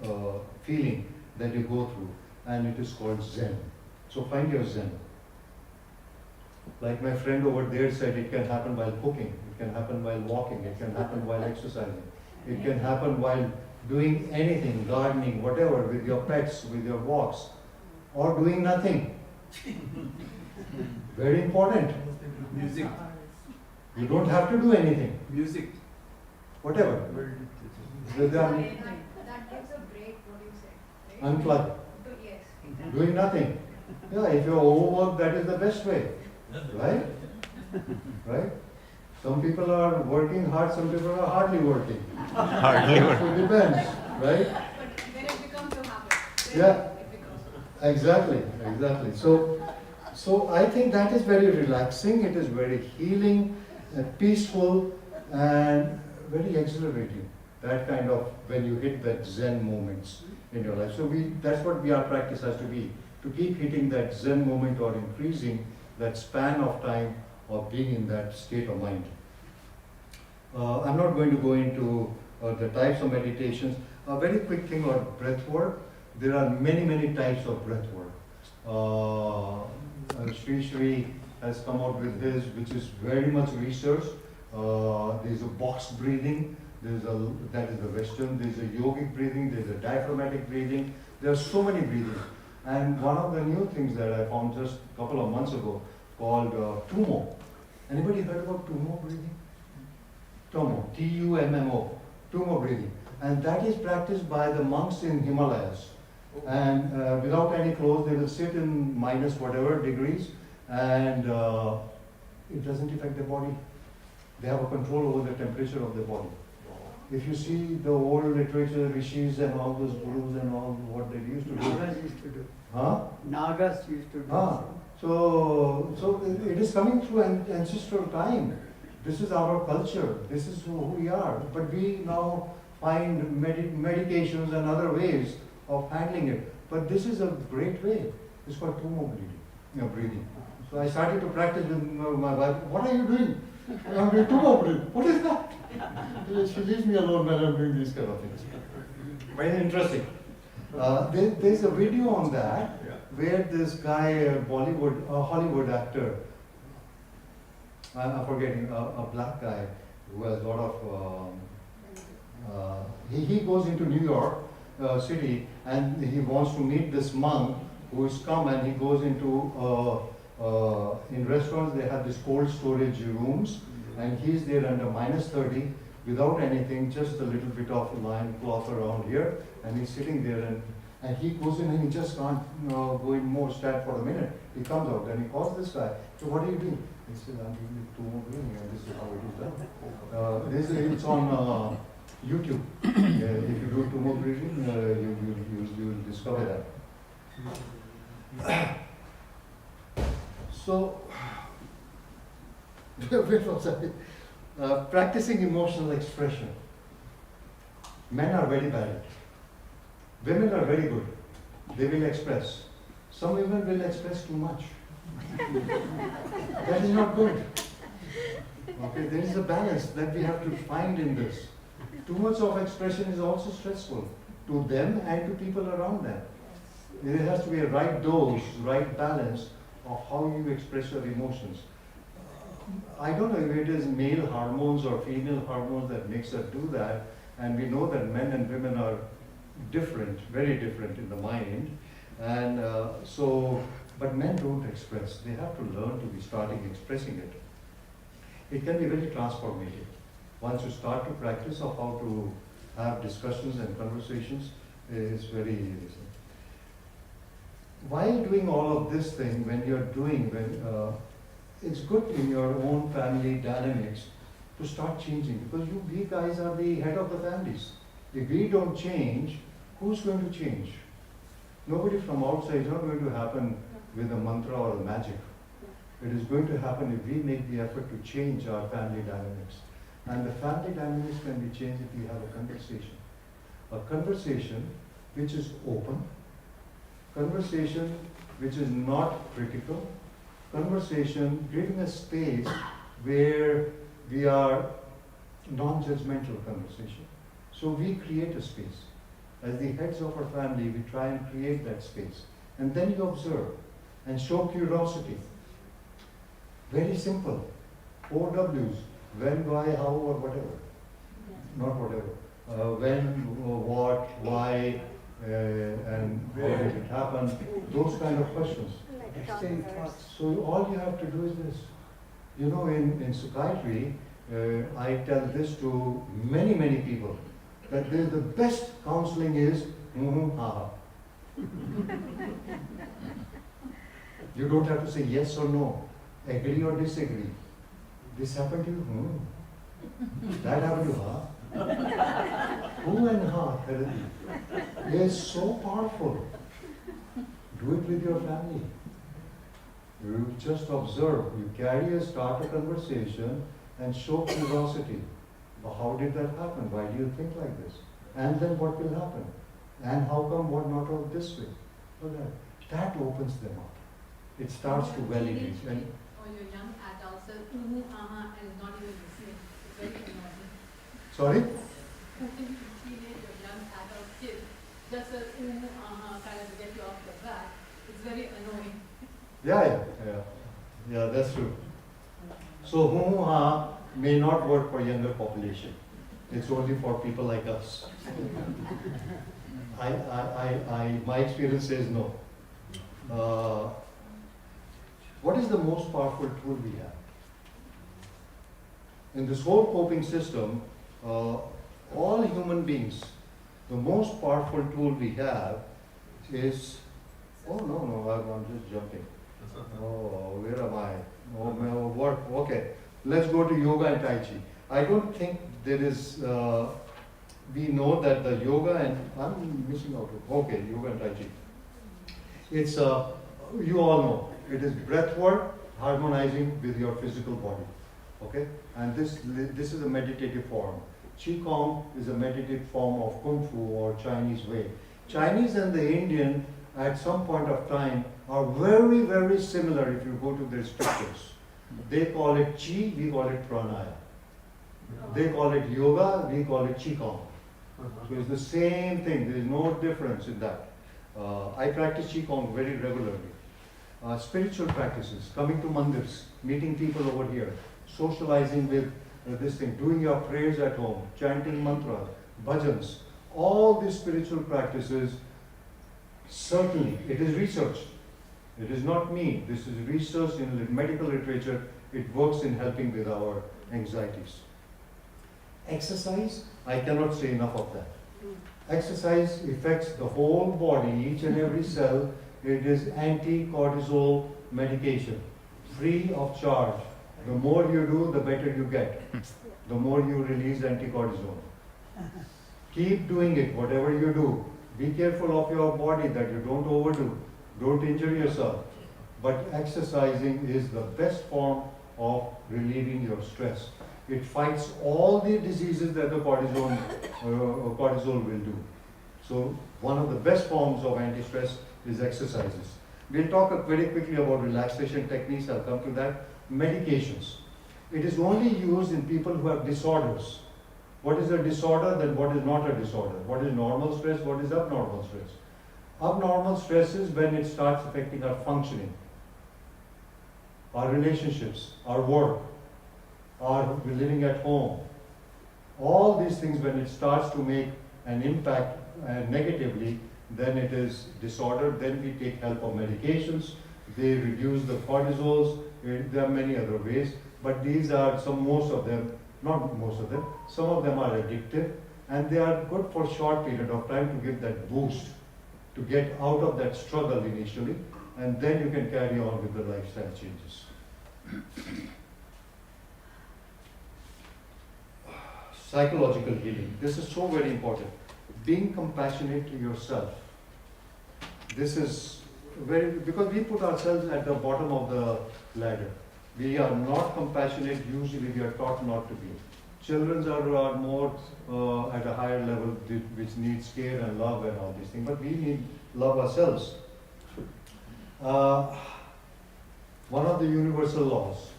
[SPEAKER 7] a feeling that you go through, and it is called Zen. So find your Zen. Like my friend over there said, it can happen while cooking, it can happen while walking, it can happen while exercising, it can happen while doing anything, gardening, whatever, with your pets, with your walks, or doing nothing. Very important.
[SPEAKER 10] Music.
[SPEAKER 7] You don't have to do anything,
[SPEAKER 10] Music.
[SPEAKER 7] whatever. With
[SPEAKER 11] That gives a break, what you said, right?
[SPEAKER 7] unplug,
[SPEAKER 11] Yes, exactly.
[SPEAKER 7] doing nothing. Yeah, if you're overworked, that is the best way, right? Right? Some people are working hard, some people are hardly working.
[SPEAKER 4] Hardly
[SPEAKER 7] So
[SPEAKER 4] working.
[SPEAKER 7] it depends, right?
[SPEAKER 11] But then it becomes a habit. Then
[SPEAKER 7] Yeah.
[SPEAKER 11] It becomes
[SPEAKER 7] Exactly, exactly. So I think that is very relaxing, it is very healing, peaceful, and very exhilarating. That kind of, when you hit that Zen moments in your life. So that's what our practice has to be, to keep hitting that Zen moment or increasing that span of time of being in that state of mind. I'm not going to go into the types of meditations. A very quick thing on breath work. There are many, many types of breath work. Sri has come out with his, which is very much researched. There's a box breathing, that is the Western, there's a yogic breathing, there's a diaphragmatic breathing. There are so many breathings. And one of the new things that I found just a couple of months ago called Tumo. Anybody heard about Tumo breathing? Tumo, T-U-M-M-O, Tumo breathing. And that is practiced by the monks in Himalayas. And without any clothes, they will sit in minus whatever degrees, and it doesn't affect their body. They have a control over the temperature of their body. If you see the old literature, rishis and all those gurus and all what they used to do.
[SPEAKER 2] Nagas used to do.
[SPEAKER 7] Huh?
[SPEAKER 2] Nagas used to do.
[SPEAKER 7] So it is coming through ancestral time. This is our culture. This is who we are. But we now find medications and other ways of handling it. But this is a great way. It's called Tumo breathing. So I started to practice with my wife. What are you doing? I'm doing Tumo breathing. What is that? She leaves me alone when I'm doing these kind of things. Very interesting. There's a video on that where this guy, a Hollywood actor, I'm forgetting, a black guy who has a lot of, he goes into New York City and he wants to meet this monk who is come, and he goes into, in restaurants they have this cold storage rooms, and he's there under minus 30 without anything, just a little bit of linen cloth around here, and he's sitting there, and he goes in and he just can't go in more, stand for a minute. He comes out and he calls this guy. So what are you doing? He says, I'm doing Tumo breathing, and this is how it is done. It's on YouTube. If you do Tumo breathing, you will discover that. So, where was I? Practicing emotional expression. Men are very bad. Women are very good. They will express. Some women will express too much. That is not good. Okay, there is a balance that we have to find in this. Too much of expression is also stressful to them and to people around them. There has to be a right dose, right balance of how you express your emotions. I don't know if it is male hormones or female hormones that makes us do that, and we know that men and women are different, very different in the mind, and but men don't express. They have to learn to be starting expressing it. It can be very transformative. Once you start to practice of how to have discussions and conversations, it's very easy. While doing all of this thing, when you're doing, it's good in your own family dynamics to start changing, because we guys are the head of the families. If we don't change, who's going to change? Nobody from outside. Is not going to happen with a mantra or a magic. It is going to happen if we make the effort to change our family dynamics. And the family dynamics can be changed if we have a conversation. A conversation which is open, conversation which is not critical, conversation giving a space where we are non-judgmental conversation. So we create a space. As the heads of our family, we try and create that space. And then you observe and show curiosity. Very simple. 4 W's. When, why, how, or whatever. Not whatever. When, what, why, and how did it happen? Those kind of questions.
[SPEAKER 2] Exchange thoughts.
[SPEAKER 7] So all you have to do is this. You know, in psychiatry, I tell this to many people, that the best counseling is ha. You don't have to say yes or no, agree or disagree. This happened to you, that happened to her. And ha therapy is so powerful. Do it with your family. You just observe, you start a conversation and show curiosity. How did that happen? Why do you think like this? And then what will happen? And how come what not all this way? So that opens them up. It starts to validate. And
[SPEAKER 11] or your young adults say and not even listening. It's very annoying.
[SPEAKER 7] sorry?
[SPEAKER 11] Teenage or young adult kids just a kind of get you off the back. It's very annoying.
[SPEAKER 7] Yeah, that's true. So may not work for younger population. It's only for people like us. My experience says no. What is the most powerful tool we have? In this whole coping system, all human beings, the most powerful tool we have is, I'm just jumping. Oh, where am I? Oh, work. Okay, let's go to yoga and Tai Chi. I don't think there is, we know that the yoga and, I'm missing out. Okay, yoga and Tai Chi. It's, you all know, it is breath work harmonizing with your physical body. Okay, and this is a meditative form. Qigong is a meditative form of Kung Fu or Chinese way. Chinese and the Indian at some point of time are very similar if you go to their scriptures. They call it Qi, we call it Pranaya. They call it yoga, we call it Qigong. So it's the same thing, there is no difference in that. I practice Qigong very regularly. Spiritual practices, coming to mandirs, meeting people over here, socializing with this thing, doing your prayers at home, chanting mantras, bhajans, all these spiritual practices, certainly, it is researched. It is not me, this is research in medical literature. It works in helping with our anxieties. Exercise, I cannot say enough of that. Exercise affects the whole body, each and every cell. It is anti-cortisol medication, free of charge. The more you do, the better you get. The more you release anti-cortisol. Keep doing it, whatever you do. Be careful of your body that you don't overdo. Don't injure yourself. But exercising is the best form of relieving your stress. It fights all the diseases that the cortisol will do. So one of the best forms of anti-stress is exercises. We'll talk very quickly about relaxation techniques. I'll come to that. Medications. It is only used in people who have disorders. What is a disorder, then what is not a disorder? What is normal stress, what is abnormal stress? Abnormal stress is when it starts affecting our functioning, our relationships, our work, our living at home. All these things, when it starts to make an impact negatively, then it is disorder. Then we take help of medications. They reduce the cortisols. There are many other ways, but these are most of them, not most of them, some of them are addictive, and they are good for a short period of time to give that boost, to get out of that struggle initially, and then you can carry on with the lifestyle changes. Psychological healing. This is so very important. Being compassionate to yourself. This is because we put ourselves at the bottom of the ladder. We are not compassionate, usually we are taught not to be. Children are more at a higher level, which needs care and love and all these things, but we need love ourselves. One of the universal laws,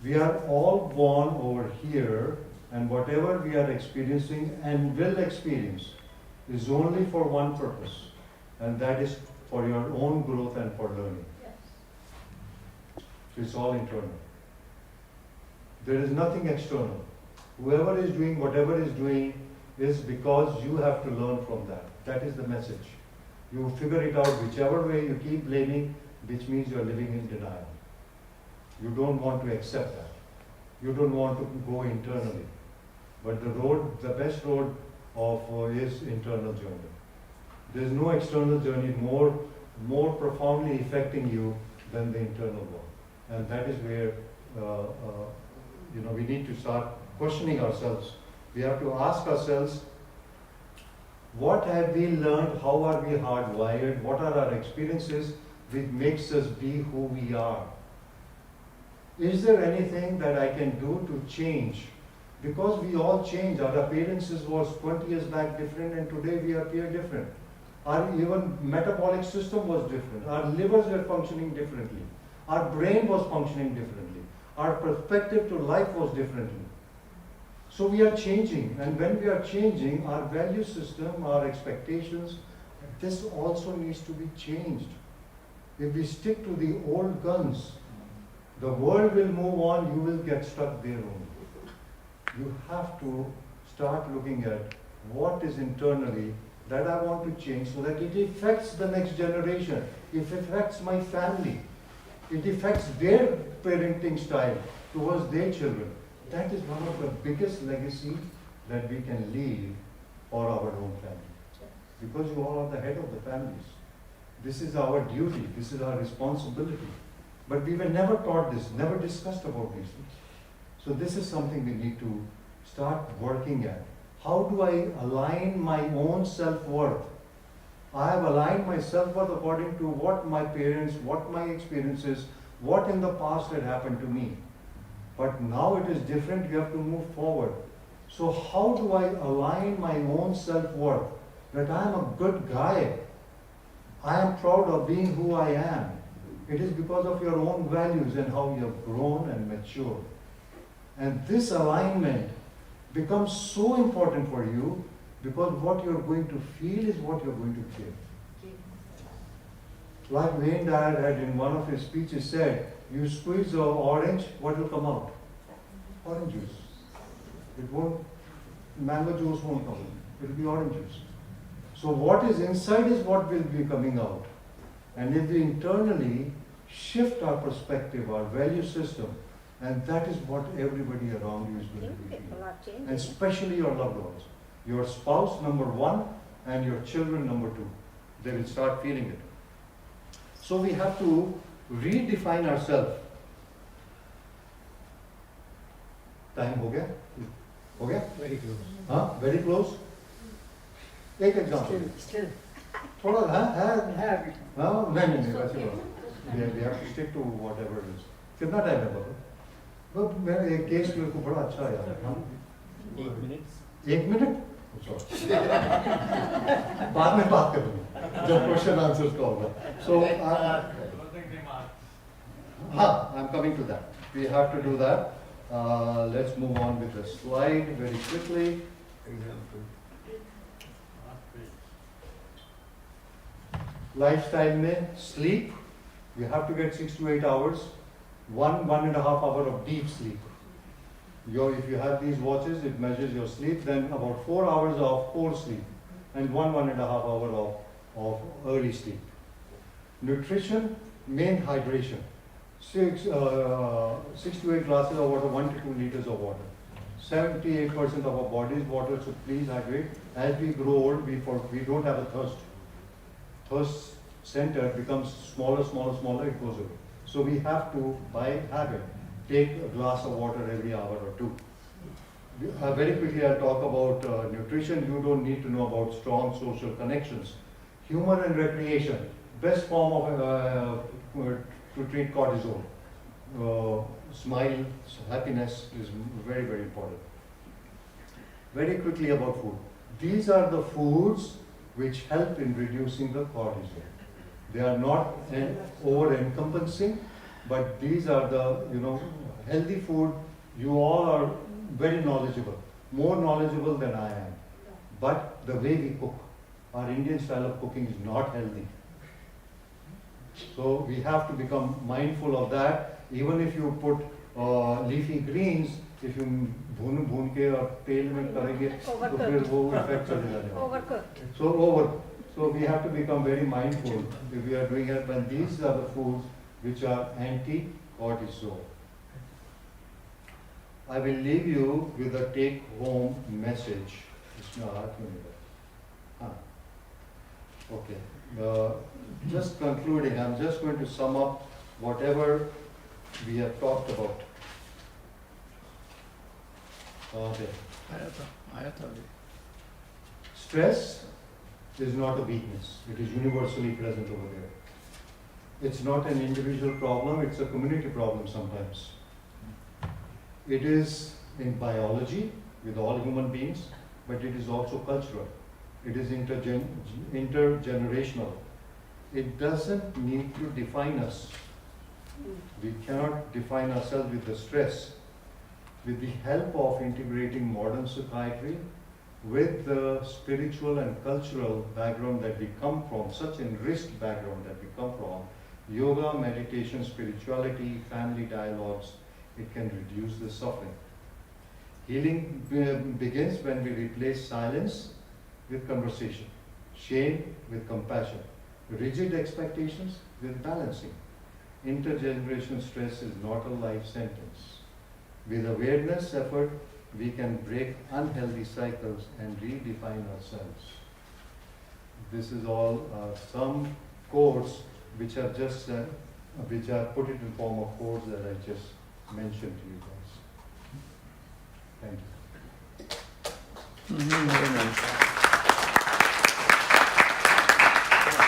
[SPEAKER 7] we are all born over here, and whatever we are experiencing and will experience is only for one purpose, and that is for your own growth and for learning. Yes. So it's all internal. There is nothing external. Whoever is doing whatever is doing is because you have to learn from that. That is the message. You figure it out whichever way you keep blaming, which means you are living in denial. You don't want to accept that. You don't want to go internally. But the best road is internal journey. There's no external journey more profoundly affecting you than the internal one. And that is where we need to start questioning ourselves. We have to ask ourselves, what have we learned? How are we hardwired? What are our experiences which makes us be who we are? Is there anything that I can do to change? Because we all change. Our appearances was 20 years back different, and today we appear different. Our even metabolic system was different. Our livers were functioning differently. Our brain was functioning differently. Our perspective to life was differently. So we are changing, and when we are changing, our value system, our expectations, this also needs to be changed. If we stick to the old guns, the world will move on, you will get stuck there only. You have to start looking at what is internally that I want to change so that it affects the next generation, it affects my family, it affects their parenting style towards their children. That is one of the biggest legacy that we can leave for our own family. Because you all are the head of the families. This is our duty, this is our responsibility. But we were never taught this, never discussed about these things. So this is something we need to start working at. How do I align my own self-worth? I have aligned my self-worth according to what my parents, what my experiences, what in the past had happened to me. But now it is different, you have to move forward. So how do I align my own self-worth? That I am a good guy. I am proud of being who I am. It is because of your own values and how you have grown and matured. And this alignment becomes so important for you because what you're going to feel is what you're going to give. Like Wayne Dyer had in one of his speeches said, you squeeze the orange, what will come out? Orange juice. It won't, mango juice won't come out. It will be orange juice. So what is inside is what will be coming out. And if we internally shift our perspective, our value system, and that is what everybody around you is going to be feeling. And especially your loved ones. Your spouse, number one, and your children, number two. They will start feeling it. So we have to redefine ourselves. Time हो गया? हो गया?
[SPEAKER 2] Very close.
[SPEAKER 7] हाँ? Very close? एक example.
[SPEAKER 2] Still.
[SPEAKER 7] थोड़ा है?
[SPEAKER 2] Have
[SPEAKER 7] हाँ? नहीं, वैसे बोलो. We have to stick to whatever it is. कितना time है बाबू? बस मेरा एक केस मेरे को बड़ा अच्छा याद है.
[SPEAKER 2] 8 minutes.
[SPEAKER 7] 1 minute? बाद में बात करूँगा जब क्वेश्चन आंसर्स का होगा. So I'm coming to that. We have to do that. Let's move on with the slide very quickly. Lifestyle में sleep. You have to get 6 to 8 hours. 1.5 hour of deep sleep. If you have these watches, it measures your sleep. Then about 4 hours of core sleep, and 1.5 hour of early sleep. Nutrition, main hydration. 6 to 8 glasses of water, 1 to 2 liters of water. 78% of our body is water, so please hydrate. As we grow old, we don't have a thirst. Thirst center becomes smaller, it goes away. So we have to, by habit, take a glass of water every hour or two. Very quickly I'll talk about nutrition. You don't need to know about strong social connections. Humor and recreation, best form of to treat cortisol. Smile, happiness is very, very important. Very quickly about food. These are the foods which help in reducing the cortisol. They are not over-encompassing, but these are the, healthy food. You all are very knowledgeable, more knowledgeable than I am. But the way we cook, our Indian style of cooking is not healthy. So we have to become mindful of that. Even if you put leafy greens, if you भून के और तेल में करेंगे तो फिर वो effect चले जाएगा. So we have to become very mindful if we are doing it. But these are the foods which are cortisol. I will leave you with a take-home message. Okay. Just concluding, I'm just going to sum up whatever we have talked about. Okay. Stress is not a weakness. It is universally present over there. It's not an individual problem, it's a community problem sometimes. It is in biology with all human beings, but it is also cultural. It is intergenerational. It doesn't need to define us. We cannot define ourselves with the stress. With the help of integrating modern psychiatry with the spiritual and cultural background that we come from, such enriched background that we come from, yoga, meditation, spirituality, family dialogues, it can reduce the suffering. Healing begins when we replace silence with conversation, shame with compassion, rigid expectations with balancing. Intergenerational stress is not a life sentence. With awareness effort, we can break unhealthy cycles and redefine ourselves. This is all some codes which are just which are put it in form of codes that I just mentioned to you guys. Thank you.
[SPEAKER 5] Very nice.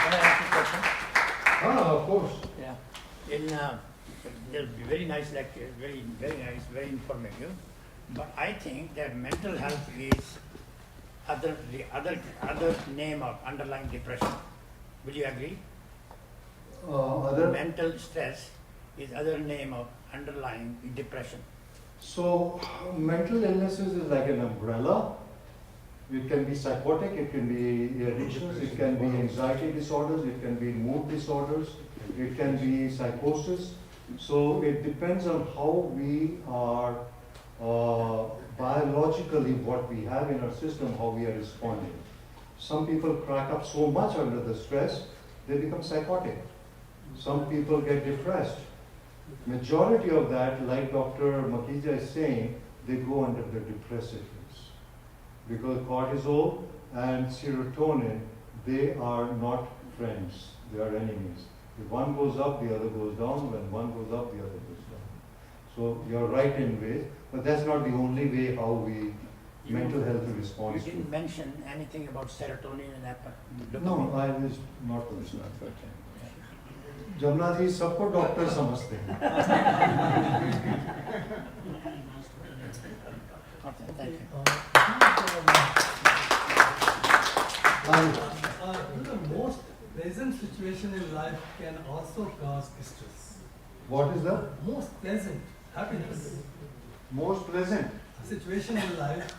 [SPEAKER 5] Can I ask a question?
[SPEAKER 7] Of course.
[SPEAKER 5] Yeah. Very nice lecture, very nice, very informative. But I think that mental health is the other name of underlying depression. Would you agree? Mental stress is other name of underlying depression.
[SPEAKER 7] So mental illnesses is like an umbrella. It can be psychotic, it can be addictions, it can be anxiety disorders, it can be mood disorders, it can be psychosis. So it depends on how we are biologically, what we have in our system, how we are responding. Some people crack up so much under the stress, they become psychotic. Some people get depressed. Majority of that, like Dr. Makija is saying, they go under the depressive use. Because cortisol and serotonin, they are not friends, they are enemies. If one goes up, the other goes down. When one goes up, the other goes down. So you're right in ways, but that's not the only way how we mental health responds.
[SPEAKER 5] You didn't mention anything about serotonin and dopamine.
[SPEAKER 7] No, I was not listening. Jamuna ji सबको doctor समझते हैं.
[SPEAKER 12] The most pleasant situation in life can also cause stress.
[SPEAKER 7] What is the
[SPEAKER 12] most pleasant happiness?
[SPEAKER 7] Most pleasant
[SPEAKER 12] Situation in life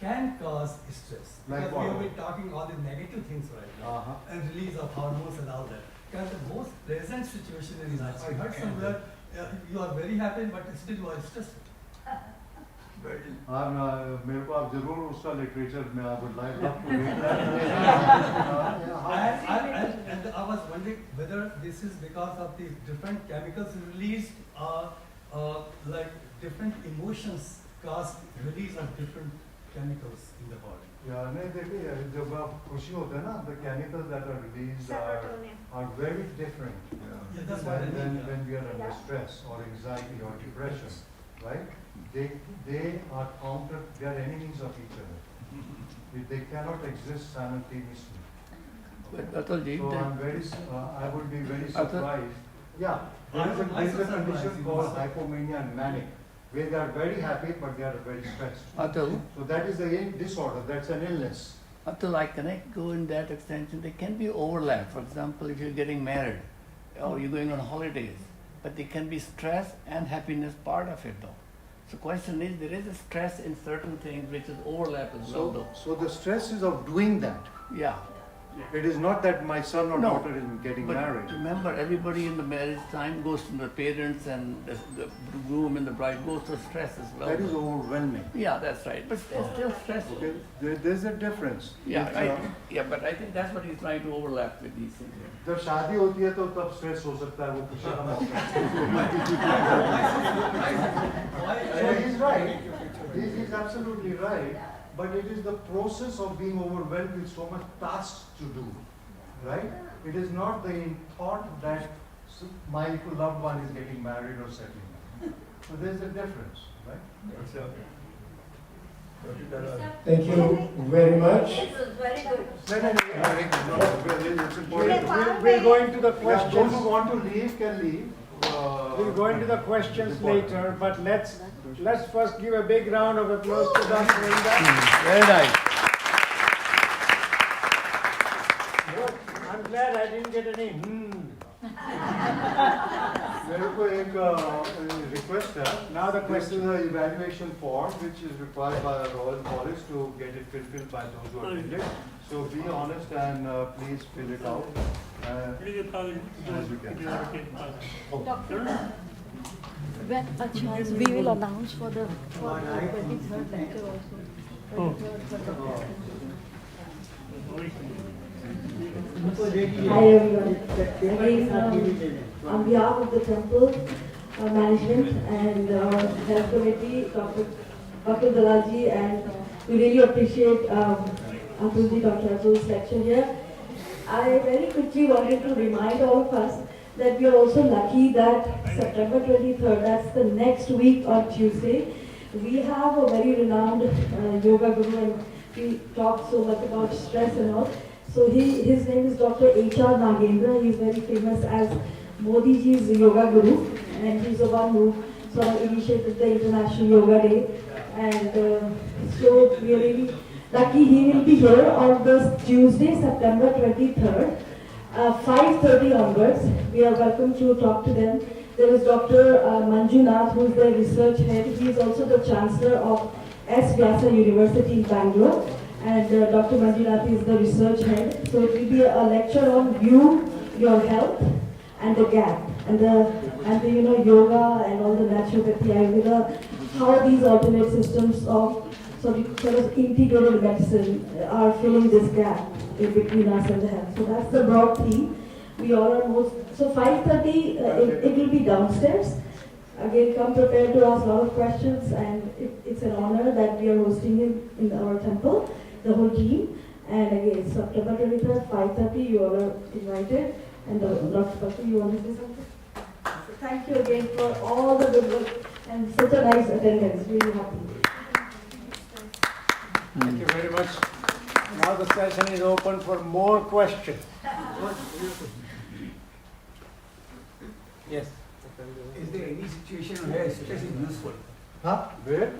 [SPEAKER 12] can cause stress.
[SPEAKER 7] Like
[SPEAKER 12] because
[SPEAKER 7] what?
[SPEAKER 12] we have been talking all the negative things right now and release of hormones and all that. Because the most pleasant situation in life, I heard somewhere you are very happy but still you are stressed.
[SPEAKER 7] मेरे को आप जरूर उसका literature में I would like to read that.
[SPEAKER 12] And I was wondering whether this is because of the different chemicals released like different emotions cause release of different chemicals in the body.
[SPEAKER 7] Yeah, नहीं देखिए जब आप खुशी होते हैं ना, the chemicals that are released are very different.
[SPEAKER 12] Yeah, that's what I mean.
[SPEAKER 7] Than when we are under stress or anxiety or depression, right? They are counter. They are enemies of each other. They cannot exist simultaneously.
[SPEAKER 5] But Atulji,
[SPEAKER 7] so I'm very. I would be very surprised. Yeah, there is a condition called hypomania and manic, where they are very happy but they are very stressed.
[SPEAKER 5] Atul,
[SPEAKER 7] So that is a disorder. That's an illness.
[SPEAKER 5] Atul, I cannot go in that extension. There can be overlap. For example, if you're getting married or you're going on holidays, but there can be stress and happiness part of it though. So question is, there is a stress in certain things which is overlap as well though.
[SPEAKER 7] So the stress is of doing that.
[SPEAKER 5] Yeah.
[SPEAKER 7] It is not that my son or
[SPEAKER 5] No,
[SPEAKER 7] daughter is getting
[SPEAKER 5] but
[SPEAKER 7] married.
[SPEAKER 5] remember, everybody in the marriage time goes to the parents and the groom and the bride goes through stress as well.
[SPEAKER 7] That is overwhelming.
[SPEAKER 5] Yeah, that's right. But there's still stress.
[SPEAKER 7] Okay, there's a difference.
[SPEAKER 5] Yeah,
[SPEAKER 7] It's,
[SPEAKER 5] right. Yeah, but I think that's what he's trying to overlap with these things.
[SPEAKER 7] जब शादी होती है तो तब stress हो सकता है वो खुशी का मौका है. He's right. He's absolutely right. But it is the process of being overwhelmed with so much tasks to do, right? It is not the thought that my loved one is getting married or settling. So there's a difference, right?
[SPEAKER 6] Thank you very much.
[SPEAKER 9] This is very good.
[SPEAKER 7] It's important.
[SPEAKER 6] We'll go into the
[SPEAKER 7] Those
[SPEAKER 6] questions.
[SPEAKER 7] who want to leave can leave.
[SPEAKER 6] We'll go into the questions later, but let's first give a big round of applause to Dr. Nanda.
[SPEAKER 5] Very nice.
[SPEAKER 6] I'm glad I didn't get any
[SPEAKER 7] मेरे को एक request है.
[SPEAKER 6] Now the
[SPEAKER 7] This
[SPEAKER 6] question.
[SPEAKER 7] is the evaluation form which is required by the Royal College to get it fulfilled by those who attend it. So be honest and please fill it out as you can.
[SPEAKER 11] We will announce for the 23rd lecture also.
[SPEAKER 13] Hi everyone. Again, on behalf of the temple management and health committee, Dr. Dalaji, and we really appreciate Atulji, Dr. Atul's lecture here. I very quickly wanted to remind all of us that we are also lucky that September 23rd, that's the next week on Tuesday, we have a very renowned yoga guru, and we talk so much about stress and all. So his name is Dr. H.R. Nagendra. He's very famous as Modi ji's yoga guru, and he's the one who sort of initiated the International Yoga Day. And so we are really lucky he will be here on this Tuesday, September 23rd, 5:30 onwards. We are welcome to talk to them. There is Dr. Manjunath, who is the research head. He is also the Chancellor of S. Vyasa University in Bangalore. And Dr. Manjunath is the research head. So it will be a lecture on you, your health, and the gap, and the yoga and all the naturopathy, Ayurveda, how these alternate systems of sort of integrated medicine are filling this gap in between us and the health. So that's the broad theme. We all are so 5:30. It will be downstairs. Again, come prepared to ask a lot of questions, and it's an honor that we are hosting in our temple, the whole team. And again, September 23rd, 5:30, you all are invited. And Dr. Patel, you want to say something? So thank you again for all the good work and such a nice attendance. Really happy.
[SPEAKER 6] Thank you very much. Now the session is open for more questions. Yes.
[SPEAKER 10] Is there any situation where stress is useful?
[SPEAKER 7] Huh? Where?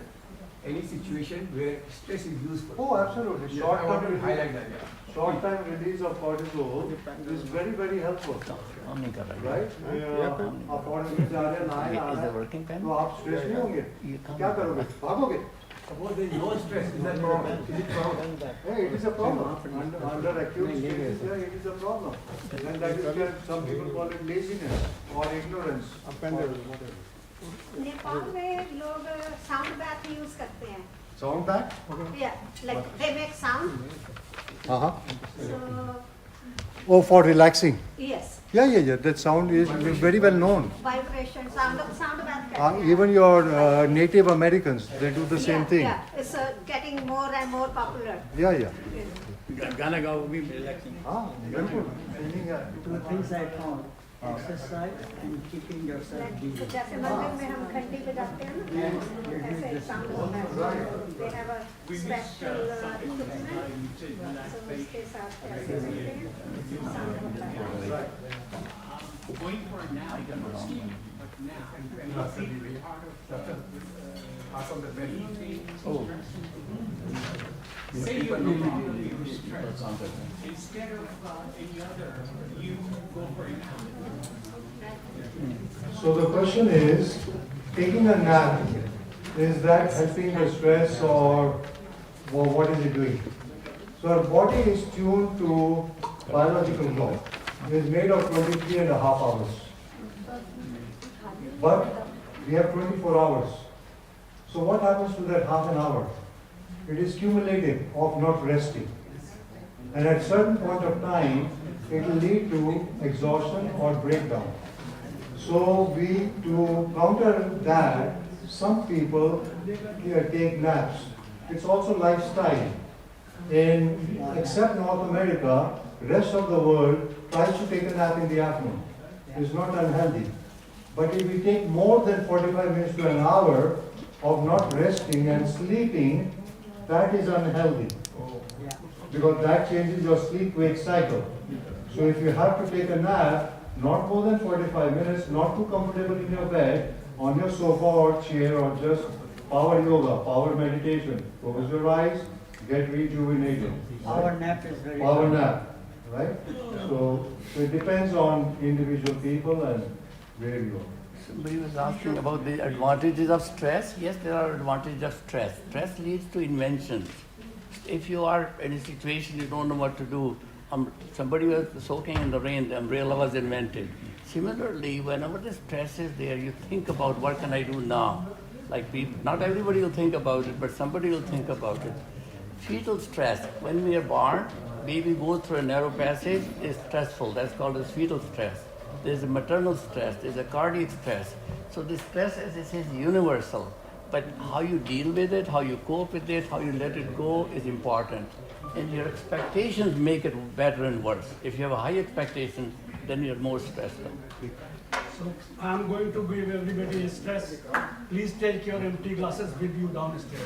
[SPEAKER 10] Any situation where stress is useful?
[SPEAKER 7] Oh, absolutely.
[SPEAKER 10] Yeah, I want to highlight that. Yeah.
[SPEAKER 7] Short-time release of cortisol is very, very helpful. Right? आप फौरन में जा रहे हैं, नहाए आ रहे हैं, तो आप स्ट्रेस नहीं होंगे. क्या करोगे? भागोगे?
[SPEAKER 10] Suppose there is no stress, is that problem? Is it problem?
[SPEAKER 7] Hey, it is a problem. Under acute stress, yeah, it is a problem. And that is where some people call it laziness or ignorance.
[SPEAKER 14] Nepal में लोग sound बैथ use करते हैं.
[SPEAKER 7] Sound back?
[SPEAKER 14] Yeah, like they make sound. So
[SPEAKER 7] Oh, for relaxing.
[SPEAKER 14] yes,
[SPEAKER 7] Yeah. That sound is very well known.
[SPEAKER 14] vibration, sound bath. करते हैं.
[SPEAKER 7] Even your Native Americans, they do the same thing.
[SPEAKER 14] Yeah, it's getting more and more popular.
[SPEAKER 7] Yeah.
[SPEAKER 5] Gana Gao will be relaxing.
[SPEAKER 7] बिल्कुल.
[SPEAKER 15] Two things I found: exercise and keeping yourself busy.
[SPEAKER 14] जैसे मंदिर में हम घंटी बजाते हैं ना, ऐसे साउंड होता है. They have a special equipment, so उसके साथ ऐसे करते हैं, sound होता है.
[SPEAKER 8] Going for a nap, but now, and part of the meditation. Say you're no longer stressed. Instead of any other, you go for a nap.
[SPEAKER 7] So the question is, taking a nap, is that helping the stress or what is it doing? So our body is tuned to biological clock. It is made of 23.5 hours. But we have 24 hours. So what happens to that half an hour? It is cumulative of not resting. And at certain point of time, it will lead to exhaustion or breakdown. So to counter that, some people take naps. It's also lifestyle. Except North America, rest of the world tries to take a nap in the afternoon. It's not unhealthy. But if we take more than 45 minutes to an hour of not resting and sleeping, that is unhealthy. Because that changes your sleep-wake cycle. So if you have to take a nap, not more than 45 minutes, not too comfortable in your bed, on your sofa or chair, or just power yoga, power meditation. Close your eyes, get rejuvenated.
[SPEAKER 15] Power nap is very
[SPEAKER 7] Power
[SPEAKER 15] good.
[SPEAKER 7] nap, right? So it depends on individual people and where you are.
[SPEAKER 5] Somebody was asking about the advantages of stress. Yes, there are advantages of stress. Stress leads to inventions. If you are in a situation you don't know what to do, somebody was soaking in the rain, the umbrella was invented. Similarly, whenever the stress is there, you think about what can I do now? Like people, not everybody will think about it, but somebody will think about it. Fetal stress. When we are born, baby goes through a narrow passage, is stressful. That's called as fetal stress. There's a maternal stress, there's a cardiac stress. So the stress, as it is universal. But how you deal with it, how you cope with it, how you let it go is important. And your expectations make it better and worse. If you have a high expectation, then you're more stressed out.
[SPEAKER 12] So I'm going to give everybody stress. Please take your empty glasses with you downstairs.